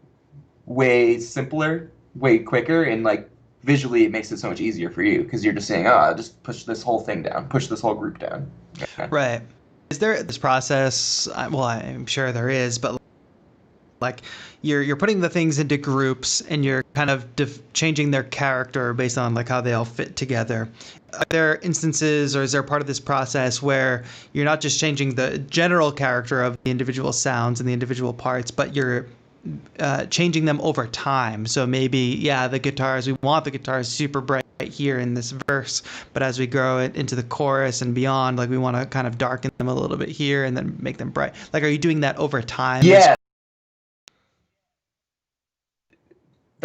Speaker 2: way simpler, way quicker, and like visually it makes it so much easier for you, because you're just saying, oh, just push this whole thing down, push this whole group down. Okay.
Speaker 1: Right. Is there this process? Well, I'm sure there is, but like you're putting the things into groups, and you're kind of changing their character based on like how they all fit together. Are there instances, or is there part of this process where you're not just changing the general character of the individual sounds and the individual parts, but you're changing them over time? So maybe, the guitars, we want the guitars super bright here in this verse, but as we grow it into the chorus and beyond, like we want to kind of darken them a little bit here and then make them bright. Like, are you doing that over time?
Speaker 2: Yeah.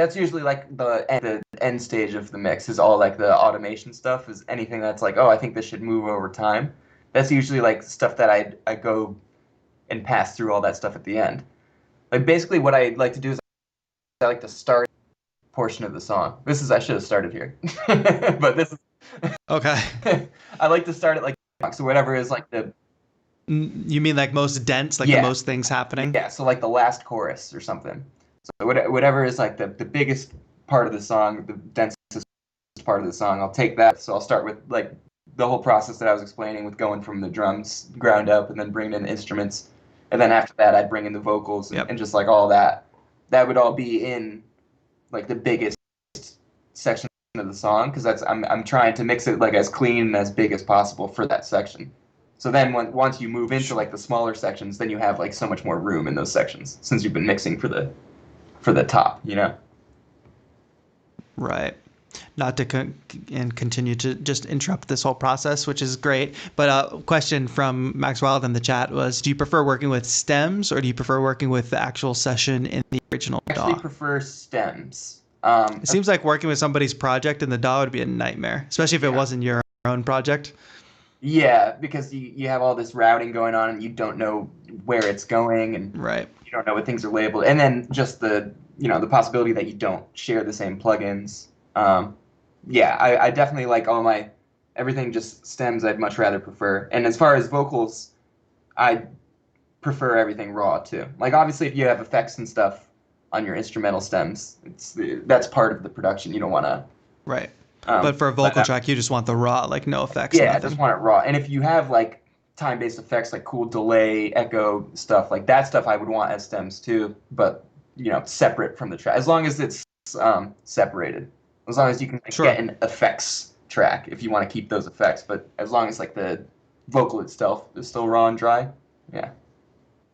Speaker 2: That's usually like the end stage of the mix is all like the automation stuff is anything that's like, oh, I think this should move over time. That's usually like stuff that I go and pass through all that stuff at the end. Like basically what I like to do is I like to start portion of the song. I should have started here. But this is
Speaker 1: Okay.
Speaker 2: I like to start it like so whatever is like the
Speaker 1: You mean like most dense, like the
Speaker 2: yeah,
Speaker 1: most things happening?
Speaker 2: yeah, so like the last chorus or something. So whatever is like the biggest part of the song, the densest part of the song, I'll take that. So I'll start with like the whole process that I was explaining with going from the drums ground up and then bringing in the instruments. And then after that, I'd bring in the vocals
Speaker 1: Yep.
Speaker 2: and just like all that. That would all be in like the biggest section of the song because I'm trying to mix it like as clean and as big as possible for that section. So then once you move into like the smaller sections, then you have like so much more room in those sections since you've been mixing for the top, you know?
Speaker 1: Right. Not to continue to just interrupt this whole process, which is great. But a question from Max Wild in the chat was, do you prefer working with stems or do you prefer working with the actual session in the original
Speaker 2: I actually
Speaker 1: DAW?
Speaker 2: prefer stems.
Speaker 1: It seems like working with somebody's project in the DAW would be a nightmare, especially if it wasn't your own project.
Speaker 2: Yeah, because you have all this routing going on and you don't know where it's going and
Speaker 1: Right.
Speaker 2: you don't know what things are labeled. And then just the possibility that you don't share the same plugins. Yeah, I definitely like everything just stems I'd much rather prefer. And as far as vocals, I prefer everything raw too. Like obviously if you have effects and stuff on your instrumental stems, that's part of the production. You don't want to.
Speaker 1: Right. But for a vocal track, you just want the raw, like no effects,
Speaker 2: Yeah, I
Speaker 1: nothing.
Speaker 2: just want it raw. And if you have like time-based effects like cool delay, echo stuff, like that stuff I would want as stems too, but separate from the track. As long as it's separated. As long as you can
Speaker 1: Sure.
Speaker 2: get an effects track if you want to keep those effects, but as long as like the vocal itself is still raw and dry. Yeah.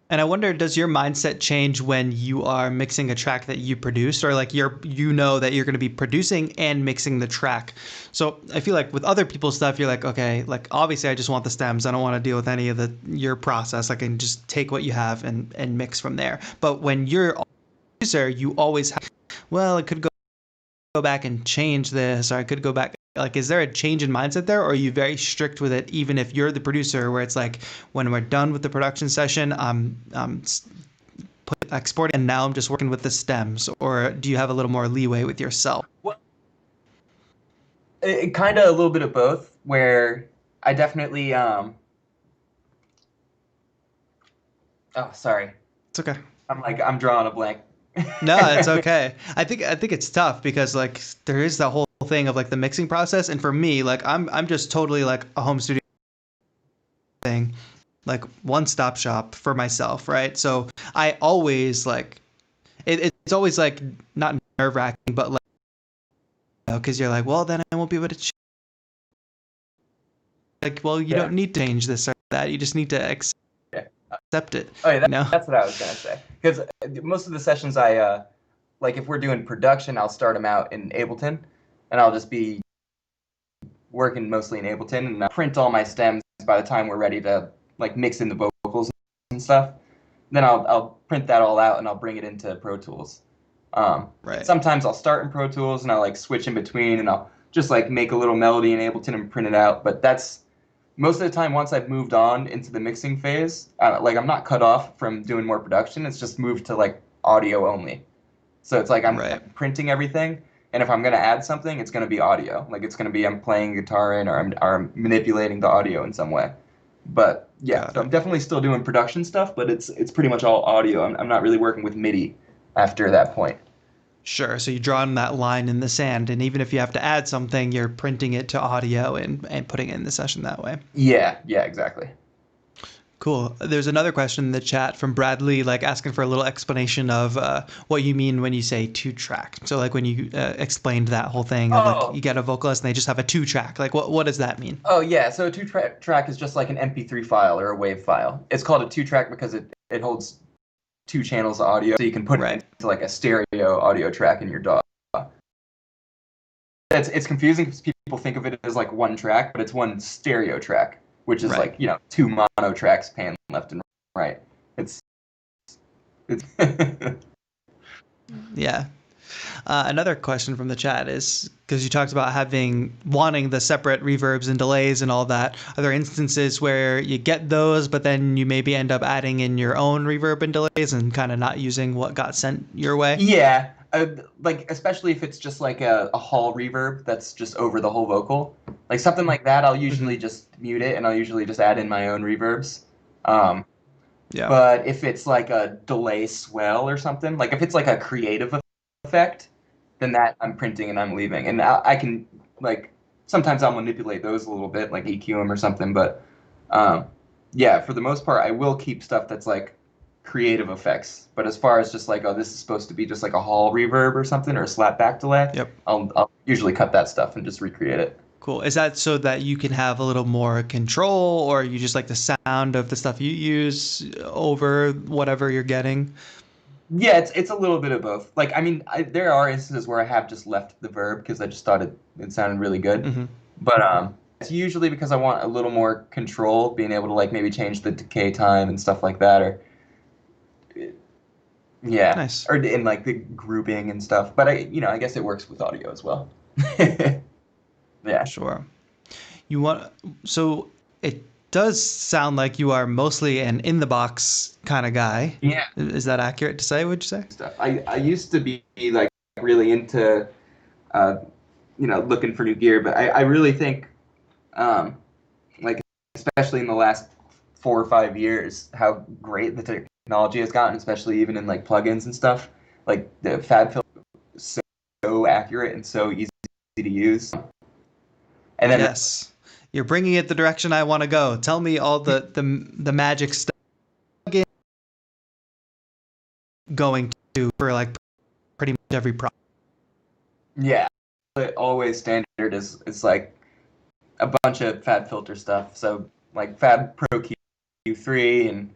Speaker 1: And I wonder, does your mindset change when you are mixing a track that you produced, or like you know that you're going to be producing and mixing the track? So I feel like with other people's stuff, you're like, okay, like obviously I just want the stems. I don't want to deal with any of your process. I can just take what you have and mix from there. But when you're a producer, you always have, well, it could go back and change this, or I could go back. Like, is there a change in mindset there, or are you very strict with it, even if you're the producer, where it's like, when we're done with the production session, I'm exporting, and now I'm just working with the stems, or do you have a little more leeway with yourself?
Speaker 2: Well, it kind of a little bit of both, where I definitely oh, sorry.
Speaker 1: It's okay.
Speaker 2: I'm drawing a blank.
Speaker 1: No, it's okay. I think it's tough because like there is the whole thing of like the mixing process, and for me, like I'm just totally like a home studio thing, like one-stop shop for myself, right? So I always like it's always like not nerve-wracking, but like, because you're like, well, then I won't be able to like, well, you don't need to change this or that. You just need to accept it.
Speaker 2: Oh yeah,
Speaker 1: No.
Speaker 2: that's what I was gonna say. Because most of the sessions like if we're doing production, I'll start them out in Ableton, and I'll just be working mostly in Ableton, and I'll print all my stems by the time we're ready to like mix in the vocals and stuff. Then I'll print that all out and I'll bring it into Pro Tools.
Speaker 1: Right.
Speaker 2: Sometimes I'll start in Pro Tools and I'll like switch in between and I'll just like make a little melody in Ableton and print it out. But that's most of the time once I've moved on into the mixing phase, like I'm not cut off from doing more production. It's just moved to like audio only. So it's like I'm printing everything, and if I'm gonna add something, it's gonna be audio. Like it's gonna be I'm playing guitar in or I'm manipulating the audio in some way. But yeah, so I'm definitely still doing production stuff, but it's pretty much all audio. I'm not really working with MIDI after that point.
Speaker 1: Sure. So you draw on that line in the sand, and even if you have to add something, you're printing it to audio and putting it in the session that way.
Speaker 2: Yeah, exactly.
Speaker 1: Cool. There's another question in the chat from Bradley, like asking for a little explanation of what you mean when you say 2-track. So like when you explained that whole thing of like you get a vocalist and they just have a 2-track. Like what does that mean?
Speaker 2: Oh yeah, so a 2-track is just like an MP3 file or a WAV file. It's called a 2-track because it holds 2 channels of audio, so you can put it into like a stereo audio track in your DAW. It's confusing because people think of it as like one track, but it's one stereo track, which is like 2 mono tracks panned left and right. It's
Speaker 1: yeah. Another question from the chat is, because you talked about wanting the separate reverbs and delays and all that. Are there instances where you get those, but then you maybe end up adding in your own reverb and delays and kind of not using what got sent your way?
Speaker 2: Yeah, like especially if it's just like a hall reverb that's just over the whole vocal, like something like that. I'll usually just mute it, and I'll usually just add in my own reverbs. Um,
Speaker 1: Yeah.
Speaker 2: but if it's like a delay swell or something, like if it's like a creative effect, then that I'm printing and I'm leaving, and I can like sometimes I'll manipulate those a little bit, like EQ them or something. But um, yeah, for the most part, I will keep stuff that's like creative effects. But as far as just like, oh, this is supposed to be just like a hall reverb or something or a slap back delay,
Speaker 1: Yep.
Speaker 2: I'll usually cut that stuff and just recreate it.
Speaker 1: Cool. Is that so that you can have a little more control, or you just like the sound of the stuff you use over whatever you're getting?
Speaker 2: Yeah, it's a little bit of both. Like, I mean, there are instances where I have just left the verb because I just thought it sounded really good.
Speaker 1: Mm-hmm.
Speaker 2: But it's usually because I want a little more control, being able to like maybe change the decay time and stuff like that, or yeah,
Speaker 1: Nice.
Speaker 2: or in like the grouping and stuff. But I guess it works with audio as well. Yeah.
Speaker 1: Sure. You want so it does sound like you are mostly an in the box kind of guy.
Speaker 2: Yeah.
Speaker 1: Is that accurate to say, would you say?
Speaker 2: Stuff. I used to be like really into uh, looking for new gear, but I really think um, like especially in the last 4 or 5 years, how great the technology has gotten, especially even in like plugins and stuff. Like the Fab Filter is so accurate and so easy to use. And then
Speaker 1: Yes. You're bringing it the direction I want to go. Tell me all the magic stuff going to for like pretty much every product.
Speaker 2: yeah, but always standard is like a bunch of Fab Filter stuff. So like Fab Pro Q3 and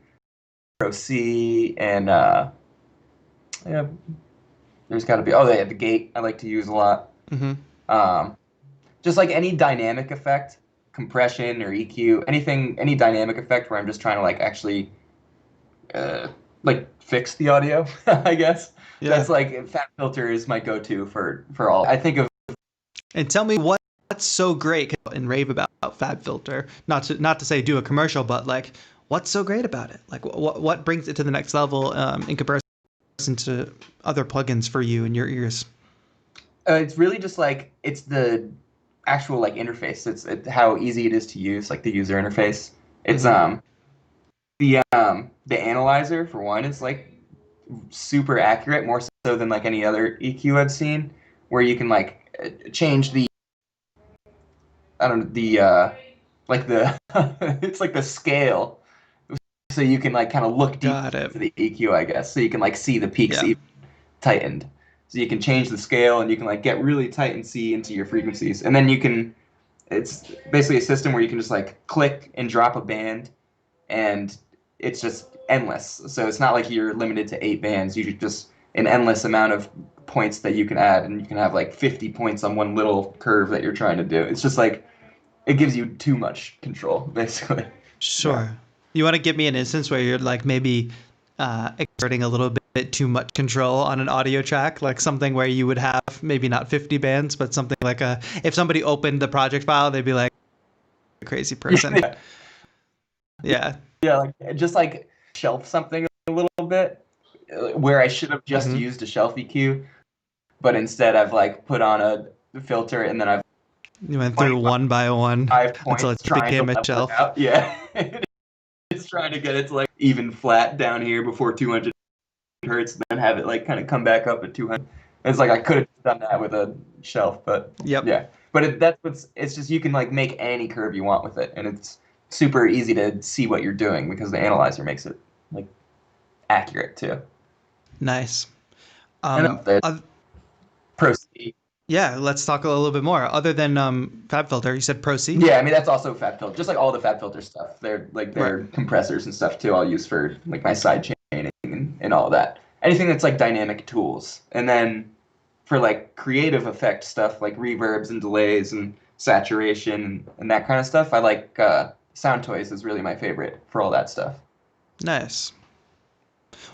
Speaker 2: Pro C and yeah, there's got to be, they have the gate I like to use a lot.
Speaker 1: Mm-hmm.
Speaker 2: Um, just like any dynamic effect, compression or EQ, anything, any dynamic effect where I'm just trying to like actually uh, like fix the audio, I guess.
Speaker 1: Yeah.
Speaker 2: That's like Fab Filter is my go-to for all. I think of
Speaker 1: And tell me what's so great and rave about Fab Filter. Not to say do a commercial, but like what's so great about it? Like what brings it to the next level in comparison to other plugins for you and your ears?
Speaker 2: it's really just like it's the actual like interface. It's how easy it is to use, like the user interface. It's the analyzer for one is like super accurate, more so than like any other EQ I've seen, where you can like change the I don't know the like the it's like the scale, so you can like kind of look deep
Speaker 1: Got it.
Speaker 2: into the EQ, I guess, so you can like see the peaks
Speaker 1: Yeah.
Speaker 2: even tightened. So you can change the scale and you can like get really tight and see into your frequencies, and then you can. It's basically a system where you can just like click and drop a band, and it's just endless. So it's not like you're limited to 8 bands. You just an endless amount of points that you can add, and you can have like 50 points on one little curve that you're trying to do. It's just like it gives you too much control, basically. Yeah.
Speaker 1: Sure. You want to give me an instance where you're like maybe exerting a little bit too much control on an audio track, like something where you would have maybe not 50 bands, but something like if somebody opened the project file, they'd be like, a crazy person.
Speaker 2: Yeah.
Speaker 1: Yeah.
Speaker 2: Yeah, like just like shelf something a little bit, where I should have just
Speaker 1: Mm-hmm.
Speaker 2: used a shelf EQ, but instead I've like put on a filter and then I've
Speaker 1: You went through one by one
Speaker 2: 5 points
Speaker 1: until it
Speaker 2: trying to
Speaker 1: became a
Speaker 2: level it
Speaker 1: shelf.
Speaker 2: out. Yeah. It's trying to get it to like even flat down here before 200 hertz, then have it like kind of come back up at 200. It's like I could have done that with a shelf, but
Speaker 1: Yep.
Speaker 2: yeah. But it's just you can like make any curve you want with it, and it's super easy to see what you're doing because the analyzer makes it like accurate too.
Speaker 1: Nice.
Speaker 2: And the
Speaker 1: Uh,
Speaker 2: Pro C.
Speaker 1: yeah, let's talk a little bit more. Other than Fab Filter, you said Pro C?
Speaker 2: Yeah, I mean that's also Fab Filter, just like all the Fab Filter stuff. They're like
Speaker 1: Right.
Speaker 2: their compressors and stuff too. I'll use for like my side chaining and all that. Anything that's like dynamic tools, and then for like creative effect stuff like reverbs and delays and saturation and that kind of stuff, I like Sound Toys is really my favorite for all that stuff.
Speaker 1: Nice.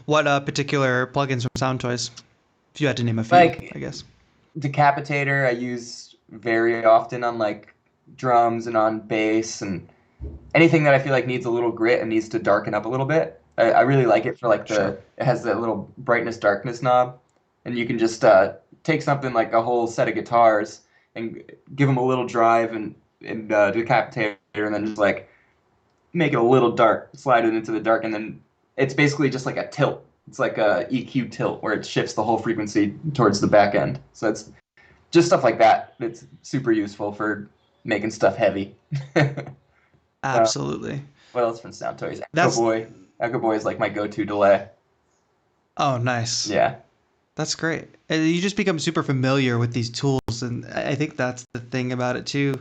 Speaker 1: What particular plugins from Sound Toys? If you had to name a few, I
Speaker 2: Like
Speaker 1: guess.
Speaker 2: Decapitator, I use very often on like drums and on bass and anything that I feel like needs a little grit and needs to darken up a little bit. I really like it for like
Speaker 1: Sure.
Speaker 2: it has that little brightness darkness knob, and you can just take something like a whole set of guitars and give them a little drive and Decapitator, and then just like make it a little dark, slide it into the dark, and then it's basically just like a tilt. It's like a EQ tilt where it shifts the whole frequency towards the back end. So it's just stuff like that. It's super useful for making stuff heavy. uh,
Speaker 1: Absolutely.
Speaker 2: what else from Sound Toys? Echo
Speaker 1: That's
Speaker 2: Boy. Echo Boy is like my go-to delay.
Speaker 1: oh nice.
Speaker 2: Yeah.
Speaker 1: That's great. And you just become super familiar with these tools, and I think that's the thing about it too.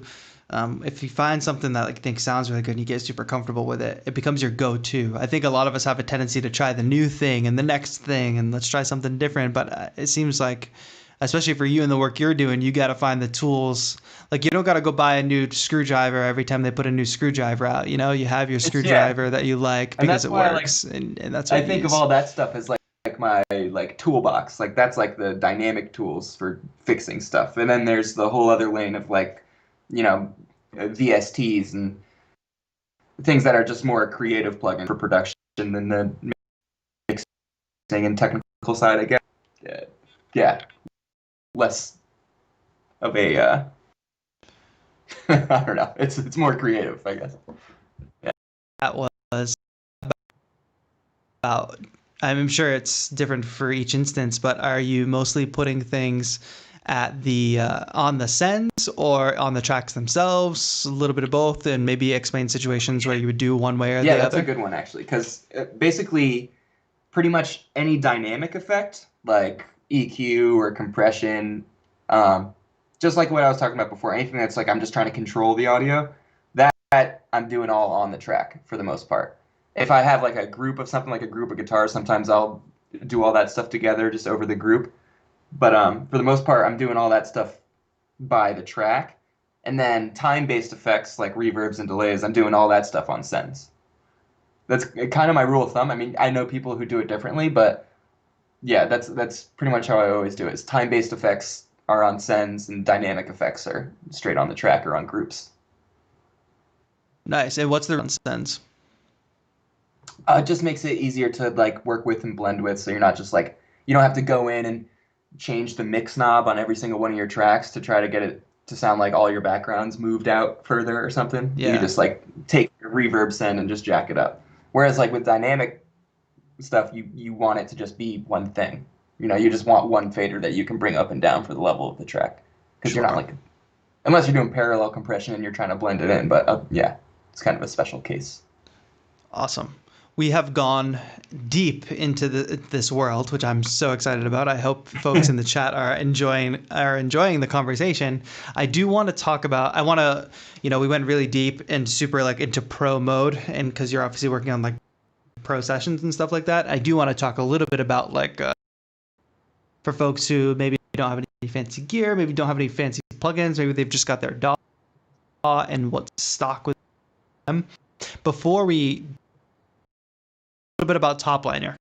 Speaker 1: If you find something that like think sounds really good and you get super comfortable with it, it becomes your go-to. I think a lot of us have a tendency to try the new thing and the next thing, and let's try something different. But it seems like, especially for you and the work you're doing, you got to find the tools. Like you don't got to go buy a new screwdriver every time they put a new screwdriver out. You know, you have your
Speaker 2: It's yeah.
Speaker 1: screwdriver that you like
Speaker 2: And
Speaker 1: because
Speaker 2: that's
Speaker 1: it
Speaker 2: why
Speaker 1: works, and that's
Speaker 2: I
Speaker 1: what you
Speaker 2: think of
Speaker 1: use.
Speaker 2: all that stuff as like my like toolbox. Like that's like the dynamic tools for fixing stuff. And then there's the whole other lane of like, you know, VSTs and things that are just more creative plugin for production than the mixing and technical side, I guess. Yeah, yeah, less of a I don't know. It's more creative, I guess. Yeah.
Speaker 1: That was about. I'm sure it's different for each instance, but are you mostly putting things at the on the sends or on the tracks themselves? A little bit of both, and maybe explain situations where you would do one way or
Speaker 2: Yeah,
Speaker 1: the
Speaker 2: that's a
Speaker 1: other.
Speaker 2: good one actually, because basically pretty much any dynamic effect like EQ or compression, um, just like what I was talking about before, anything that's like I'm just trying to control the audio, that I'm doing all on the track for the most part. If I have like a group of something like a group of guitars, sometimes I'll do all that stuff together just over the group. But for the most part, I'm doing all that stuff by the track. And then time-based effects like reverbs and delays, I'm doing all that stuff on sends. That's kind of my rule of thumb. I mean, I know people who do it differently, but yeah, that's pretty much how I always do it. Is time-based effects are on sends and dynamic effects are straight on the track or on groups.
Speaker 1: Nice. And what's the sends?
Speaker 2: It just makes it easier to like work with and blend with, so you're not just like you don't have to go in and change the mix knob on every single one of your tracks to try to get it to sound like all your backgrounds moved out further or something. You could
Speaker 1: Yeah,
Speaker 2: just like take your reverb send and just jack it up. Whereas like with dynamic stuff, you want it to just be one thing. You know, you just want one fader that you can bring up and down for the level of the track because you're not
Speaker 1: sure.
Speaker 2: like unless you're doing parallel compression and you're trying to blend it in. But yeah, it's kind of a special case.
Speaker 1: Awesome. We have gone deep into this world, which I'm so excited about. I hope folks in the chat are enjoying the conversation. I do want to talk about. I want to, we went really deep and super like into pro mode, and because you're obviously working on like pro sessions and stuff like that, I do want to talk a little bit about like for folks who maybe don't have any fancy gear, maybe don't have any fancy plugins, maybe they've just got their DAW and what's stock with them. Before we little bit about Topliner,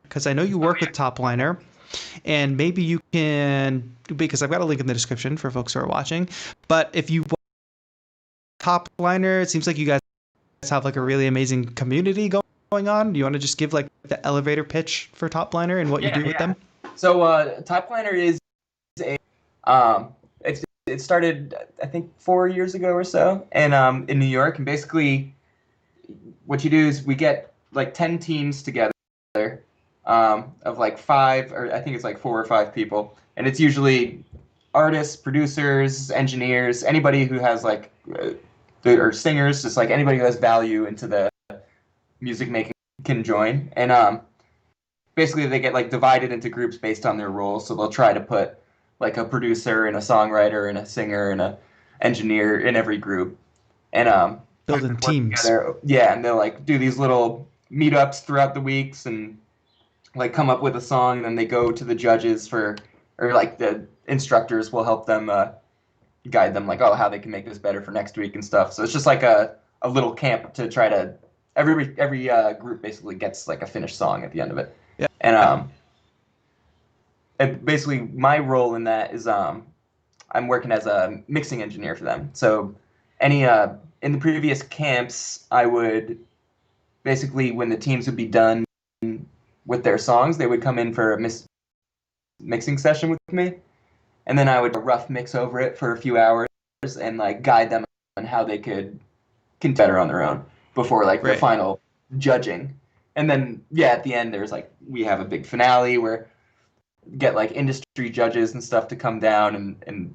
Speaker 1: because I know you work with Topliner, and maybe you can, because I've got a link in the description for folks who are watching, but if you Topliner, it seems like you guys have like a really amazing community going on. Do you want to just give like the elevator pitch for Topliner and what you do with them?
Speaker 2: So Topliner is a it started I think 4 years ago or so, and in New York, and basically what you do is we get like 10 teams together of like five, or I think it's like 4 or 5 people, and it's usually artists, producers, engineers, anybody who has like or singers, just like anybody who has value into the music making can join, and basically they get like divided into groups based on their roles. So they'll try to put like a producer and a songwriter and a singer and a engineer in every group, and
Speaker 1: Building
Speaker 2: work
Speaker 1: teams.
Speaker 2: together. Yeah, and they'll like do these little meetups throughout the weeks and like come up with a song, and then they go to the judges for, or like the instructors will help them guide them like, oh, how they can make this better for next week and stuff. So it's just like a little camp to try to every group basically gets like a finished song at the end of it.
Speaker 1: Yeah.
Speaker 2: And and basically my role in that is I'm working as a mixing engineer for them. So any in the previous camps, I would basically when the teams would be done with their songs, they would come in for a mixing session with me, and then I would rough mix over it for a few hours and like guide them on how they could better on their own before like the
Speaker 1: Right.
Speaker 2: final judging. And then yeah, at the end there's like we have a big finale where get like industry judges and stuff to come down and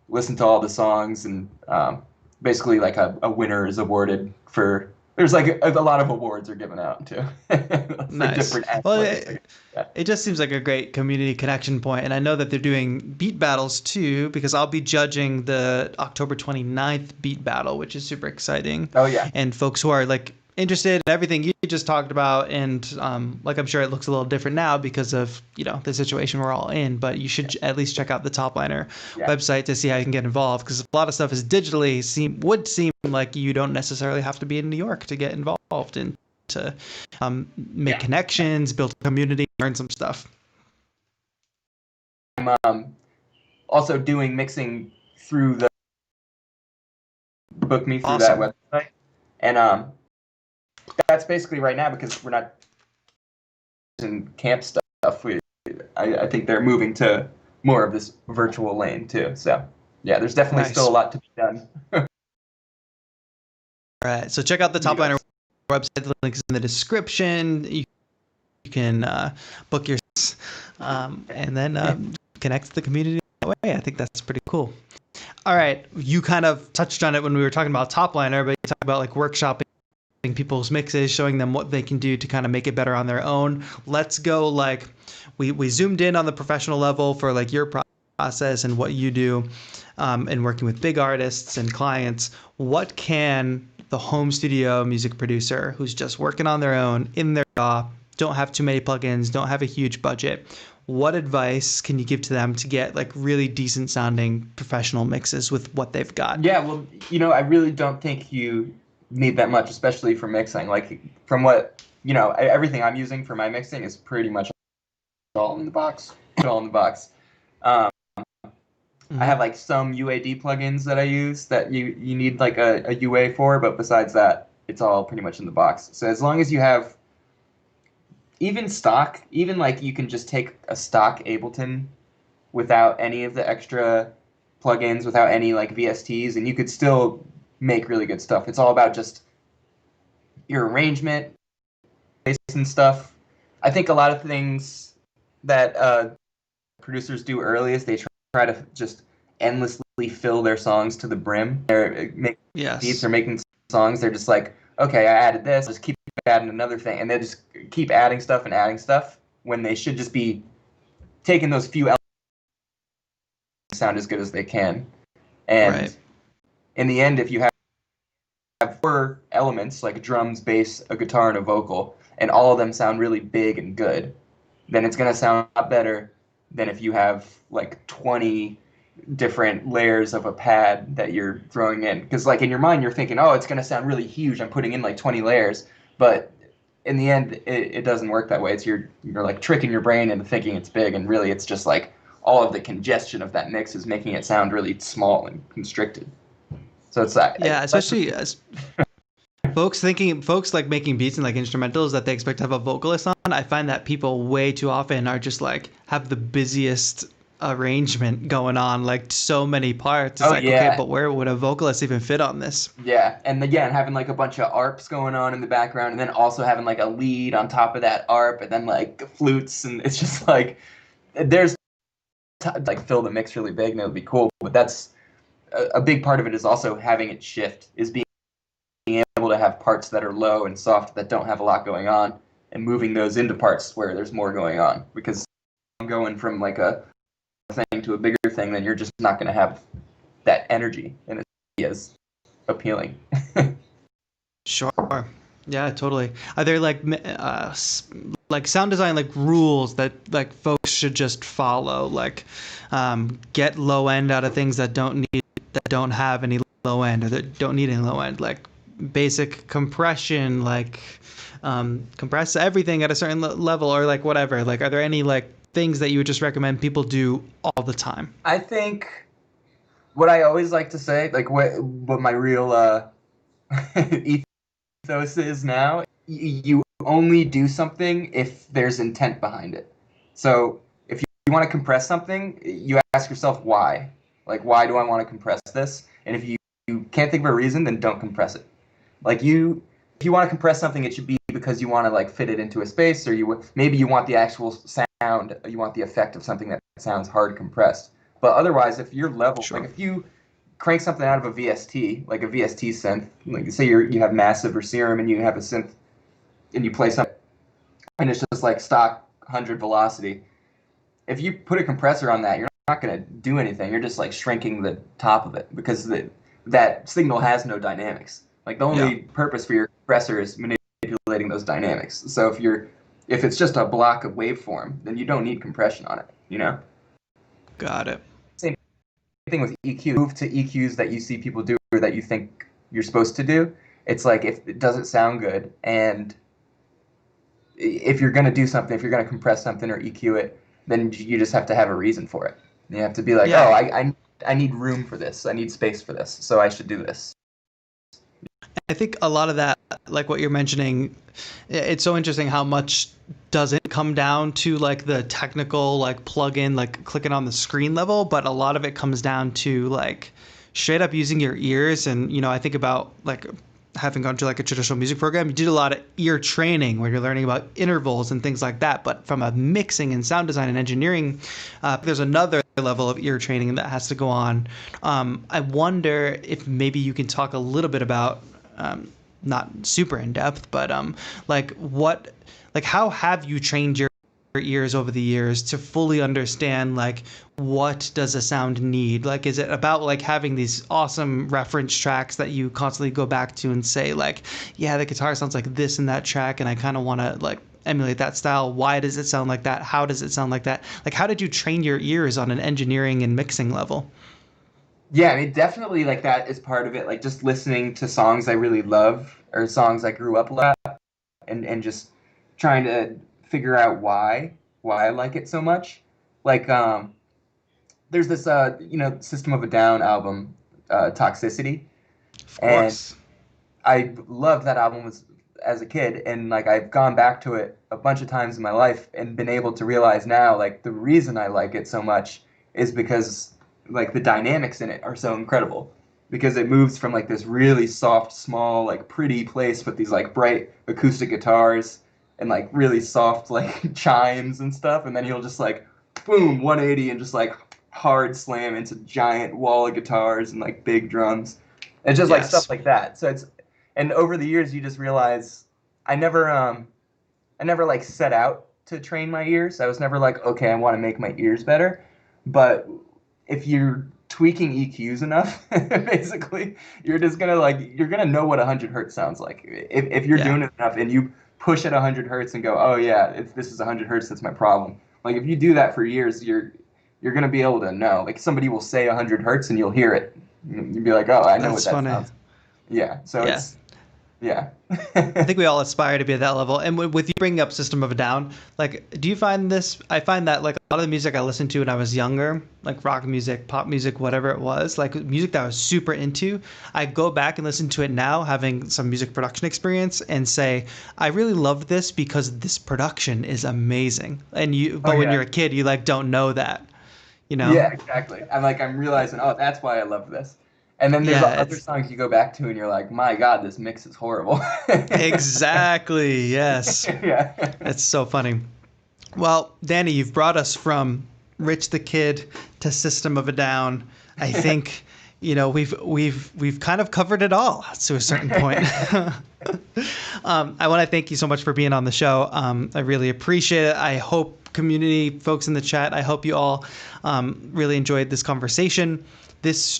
Speaker 2: listen to all the songs and basically like a winner is awarded for there's like a lot of awards are given out too for
Speaker 1: Nice.
Speaker 2: different
Speaker 1: Well,
Speaker 2: athletes. Yeah.
Speaker 1: it just seems like a great community connection point. And I know that they're doing beat battles too, because I'll be judging the October 29th beat battle, which is super exciting.
Speaker 2: Oh yeah.
Speaker 1: And folks who are like interested in everything you just talked about, and like I'm sure it looks a little different now because of the situation we're all in, but you should at least check out the Topliner
Speaker 2: Yeah.
Speaker 1: website to see how you can get involved, because a lot of stuff is digitally would seem like you don't necessarily have to be in New York to get involved and to make
Speaker 2: Yeah.
Speaker 1: connections, build a community, learn some stuff.
Speaker 2: I'm also doing mixing through the book me through that
Speaker 1: Awesome.
Speaker 2: website. And that's basically right now because we're not in camp stuff. I think they're moving to more of this virtual lane too. So yeah, there's definitely
Speaker 1: Nice.
Speaker 2: still a lot to be done.
Speaker 1: All right. So check out the
Speaker 2: You guys.
Speaker 1: Topliner website. The link is in the description. You can book your and then connect to the community that way. I think that's pretty cool. All right. You kind of touched on it when we were talking about Topliner, but you talked about like workshopping people's mixes, showing them what they can do to kind of make it better on their own. Let's go like we zoomed in on the professional level for like your process and what you do and working with big artists and clients. What can the home studio music producer who's just working on their own in their DAW, don't have too many plugins, don't have a huge budget, what advice can you give to them to get like really decent sounding professional mixes with what they've got?
Speaker 2: Yeah, well, I really don't think you need that much, especially for mixing. Like from what everything I'm using for my mixing is pretty much all in the box. All in the box. I have like some UAD plugins that I use that you need like a UA for, but besides that, it's all pretty much in the box. So as long as you have even stock, even like you can just take a stock Ableton without any of the extra plugins, without any like VSTs, and you could still make really good stuff. It's all about just your arrangement, bass and stuff. I think a lot of things that producers do early is they try to just endlessly fill their songs to the brim. They're making beats or making songs. They're just like, okay, I added this. Just keep adding another thing, and they just keep adding stuff and adding stuff when they should just be taking those few elements to sound as good as they can. And in the end, if you have four elements like drums, bass, a guitar, and a vocal, and all of them sound really big and good, then it's going to sound a lot better than if you have like 20 different layers of a pad that you're throwing in. Because like in your mind, you're thinking, oh, it's going to sound really huge. I'm putting in like 20 layers. But in the end, it doesn't work that way. It's you're like tricking your brain into thinking it's big, and really it's just like all of the congestion of that mix is making it sound really small and constricted. So it's that.
Speaker 1: Yeah, especially as folks like making beats and like instrumentals that they expect to have a vocalist on. I find that people way too often are just like have the busiest arrangement going on, like so many parts. It's okay, but where would a vocalist even fit on this?
Speaker 2: Yeah, and again, having like a bunch of arps going on in the background, and then also having like a lead on top of that arp, and then like flutes, and it's just like there's like fill the mix really big, and it would be cool. But that's a big part of it is also having it shift, is being able to have parts that are low and soft that don't have a lot going on, and moving those into parts where there's more going on. Because I'm going from like a thing to a bigger thing, then you're just not going to have that energy, and it's as appealing.
Speaker 1: Sure. Yeah, totally. Are there like sound design like rules that like folks should just follow? Like get low end out of things that don't have any low end, or that don't need any low end. Like basic compression, like compress everything at a certain level, or like whatever. Like are there any like things that you would just recommend people do all the time?
Speaker 2: I think what I always like to say, like what my real ethos is now, you only do something if there's intent behind it. So if you want to compress something, you ask yourself why. Like, why do I want to compress this? And if you can't think of a reason, then don't compress it. Like if you want to compress something, it should be because you want to like fit it into a space, or maybe you want the actual sound, you want the effect of something that sounds hard compressed. But otherwise, if your level, like
Speaker 1: Sure.
Speaker 2: if you crank something out of a VST, like a VST synth, like say you have massive or serum and you have a synth and you play something and it's just like stock 100 velocity. If you put a compressor on that, you're not going to do anything. You're just like shrinking the top of it because that signal has no dynamics. Like the
Speaker 1: Yeah.
Speaker 2: only purpose for your compressor is manipulating those dynamics. So if it's just a block of waveform, then you don't need compression on it, you know?
Speaker 1: Got it.
Speaker 2: Same thing with EQ. Move to EQs that you see people do or that you think you're supposed to do. It's like if it doesn't sound good, and if you're going to do something, if you're going to compress something or EQ it, then you just have to have a reason for it. You have to be like,
Speaker 1: Yeah.
Speaker 2: oh, I need room for this. I need space for this. So I should do this.
Speaker 1: I think a lot of that, like what you're mentioning, it's so interesting how much doesn't come down to like the technical, like plug in, like clicking on the screen level, but a lot of it comes down to like straight up using your ears. And, you know, I think about like having gone to like a traditional music program, you did a lot of ear training where you're learning about intervals and things like that. But from a mixing and sound design and engineering, there's another level of ear training that has to go on. I wonder if maybe you can talk a little bit about, not super in depth, but like what, like how have you trained your ears over the years to fully understand like what does a sound need? Like is it about like having these awesome reference tracks that you constantly go back to and say like, yeah, the guitar sounds like this in that track and I kind of want to like emulate that style. Why does it sound like that? How does it sound like that? Like how did you train your ears on an engineering and mixing level?
Speaker 2: Yeah, I mean, definitely like that is part of it. Like just listening to songs I really love or songs I grew up a lot, and just trying to figure out why I like it so much. Like there's this System of a Down album, Toxicity,
Speaker 1: Of
Speaker 2: and
Speaker 1: course.
Speaker 2: I loved that album as a kid, and like I've gone back to it a bunch of times in my life and been able to realize now like the reason I like it so much is because like the dynamics in it are so incredible, because it moves from like this really soft, small, like pretty place with these like bright acoustic guitars and like really soft like chimes and stuff, and then he'll just like boom 180 and just like hard slam into giant wall of guitars and like big drums. It's just like stuff
Speaker 1: Yes.
Speaker 2: like that. So it's and over the years you just realize I never I never like set out to train my ears. I was never like, okay, I want to make my ears better. But if you're tweaking EQs enough, basically, you're gonna know what 100 hertz sounds like. If you're
Speaker 1: Yeah.
Speaker 2: doing it enough and you push at 100 hertz and go, oh yeah, if this is 100 hertz, that's my problem. Like if you do that for years, you're gonna be able to know. Like somebody will say 100 hertz and you'll hear it. You'll be like, oh, I know what
Speaker 1: That's
Speaker 2: that
Speaker 1: funny.
Speaker 2: sounds. Yeah. So
Speaker 1: Yeah.
Speaker 2: it's yeah.
Speaker 1: I think we all aspire to be at that level. And with you bringing up System of a Down, like, do you find this? I find that like a lot of the music I listened to when I was younger, like rock music, pop music, whatever it was, like music that I was super into, I go back and listen to it now, having some music production experience, and say, I really love this because this production is amazing. And
Speaker 2: Oh
Speaker 1: but when
Speaker 2: yeah.
Speaker 1: you're a kid, you like don't know that, you know?
Speaker 2: Yeah, exactly. I'm realizing, oh, that's why I love this. And then there's
Speaker 1: Yeah,
Speaker 2: other
Speaker 1: it's
Speaker 2: songs you go back to and you're like, my God, this mix is horrible.
Speaker 1: exactly, yes.
Speaker 2: Yeah.
Speaker 1: It's so funny. Well, Danny, you've brought us from Rich the Kid to System of a Down. I think, you know, we've kind of covered it all to a certain point. I want to thank you so much for being on the show. I really appreciate it. I hope community folks in the chat, I hope you all really enjoyed this conversation. This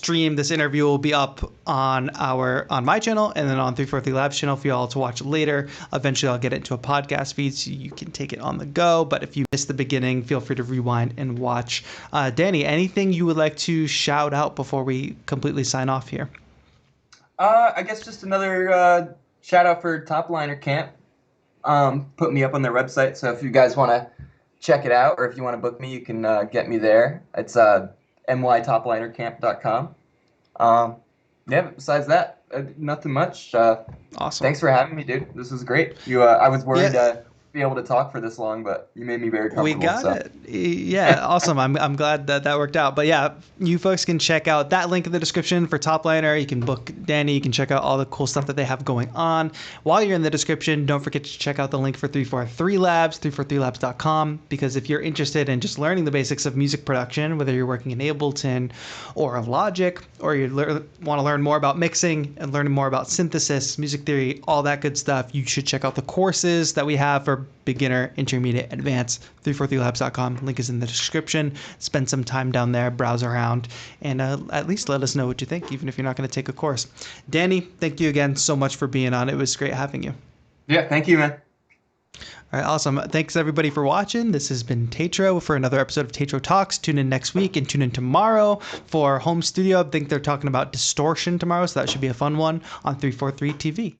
Speaker 1: interview will be up on my channel and then on 343 Labs channel for y'all to watch later. Eventually, I'll get it into a podcast feed so you can take it on the go. But if you missed the beginning, feel free to rewind and watch. Danny, anything you would like to shout out before we completely sign off here?
Speaker 2: I guess just another shout out for Top Liner Camp. Put me up on their website. So if you guys want to check it out, or if you want to book me, you can get me there. It's mytoplinercamp.com. Yeah, but besides that, nothing much.
Speaker 1: Awesome.
Speaker 2: Thanks for having me, dude. This was great. I was worried
Speaker 1: Yeah.
Speaker 2: to be able to talk for this long, but you made me very
Speaker 1: We
Speaker 2: comfortable.
Speaker 1: got
Speaker 2: So
Speaker 1: it. Yeah, awesome. I'm glad that worked out. But yeah, you folks can check out that link in the description for Topliner. You can book Danny. You can check out all the cool stuff that they have going on. While you're in the description, don't forget to check out the link for 343 Labs, 343labs.com, because if you're interested in just learning the basics of music production, whether you're working in Ableton or Logic, or you want to learn more about mixing and learning more about synthesis, music theory, all that good stuff, you should check out the courses that we have for beginner, intermediate, advanced. 343labs.com. Link is in the description. Spend some time down there, browse around, and at least let us know what you think, even if you're not going to take a course. Danny, thank you again so much for being on. It was great having you.
Speaker 2: yeah, thank you, man.
Speaker 1: All right, awesome. Thanks everybody for watching. This has been TAETRO for another episode of TAETRO Talks. Tune in next week and tune in tomorrow for Home Studio. I think they're talking about distortion tomorrow, so that should be a fun one on 343 TV.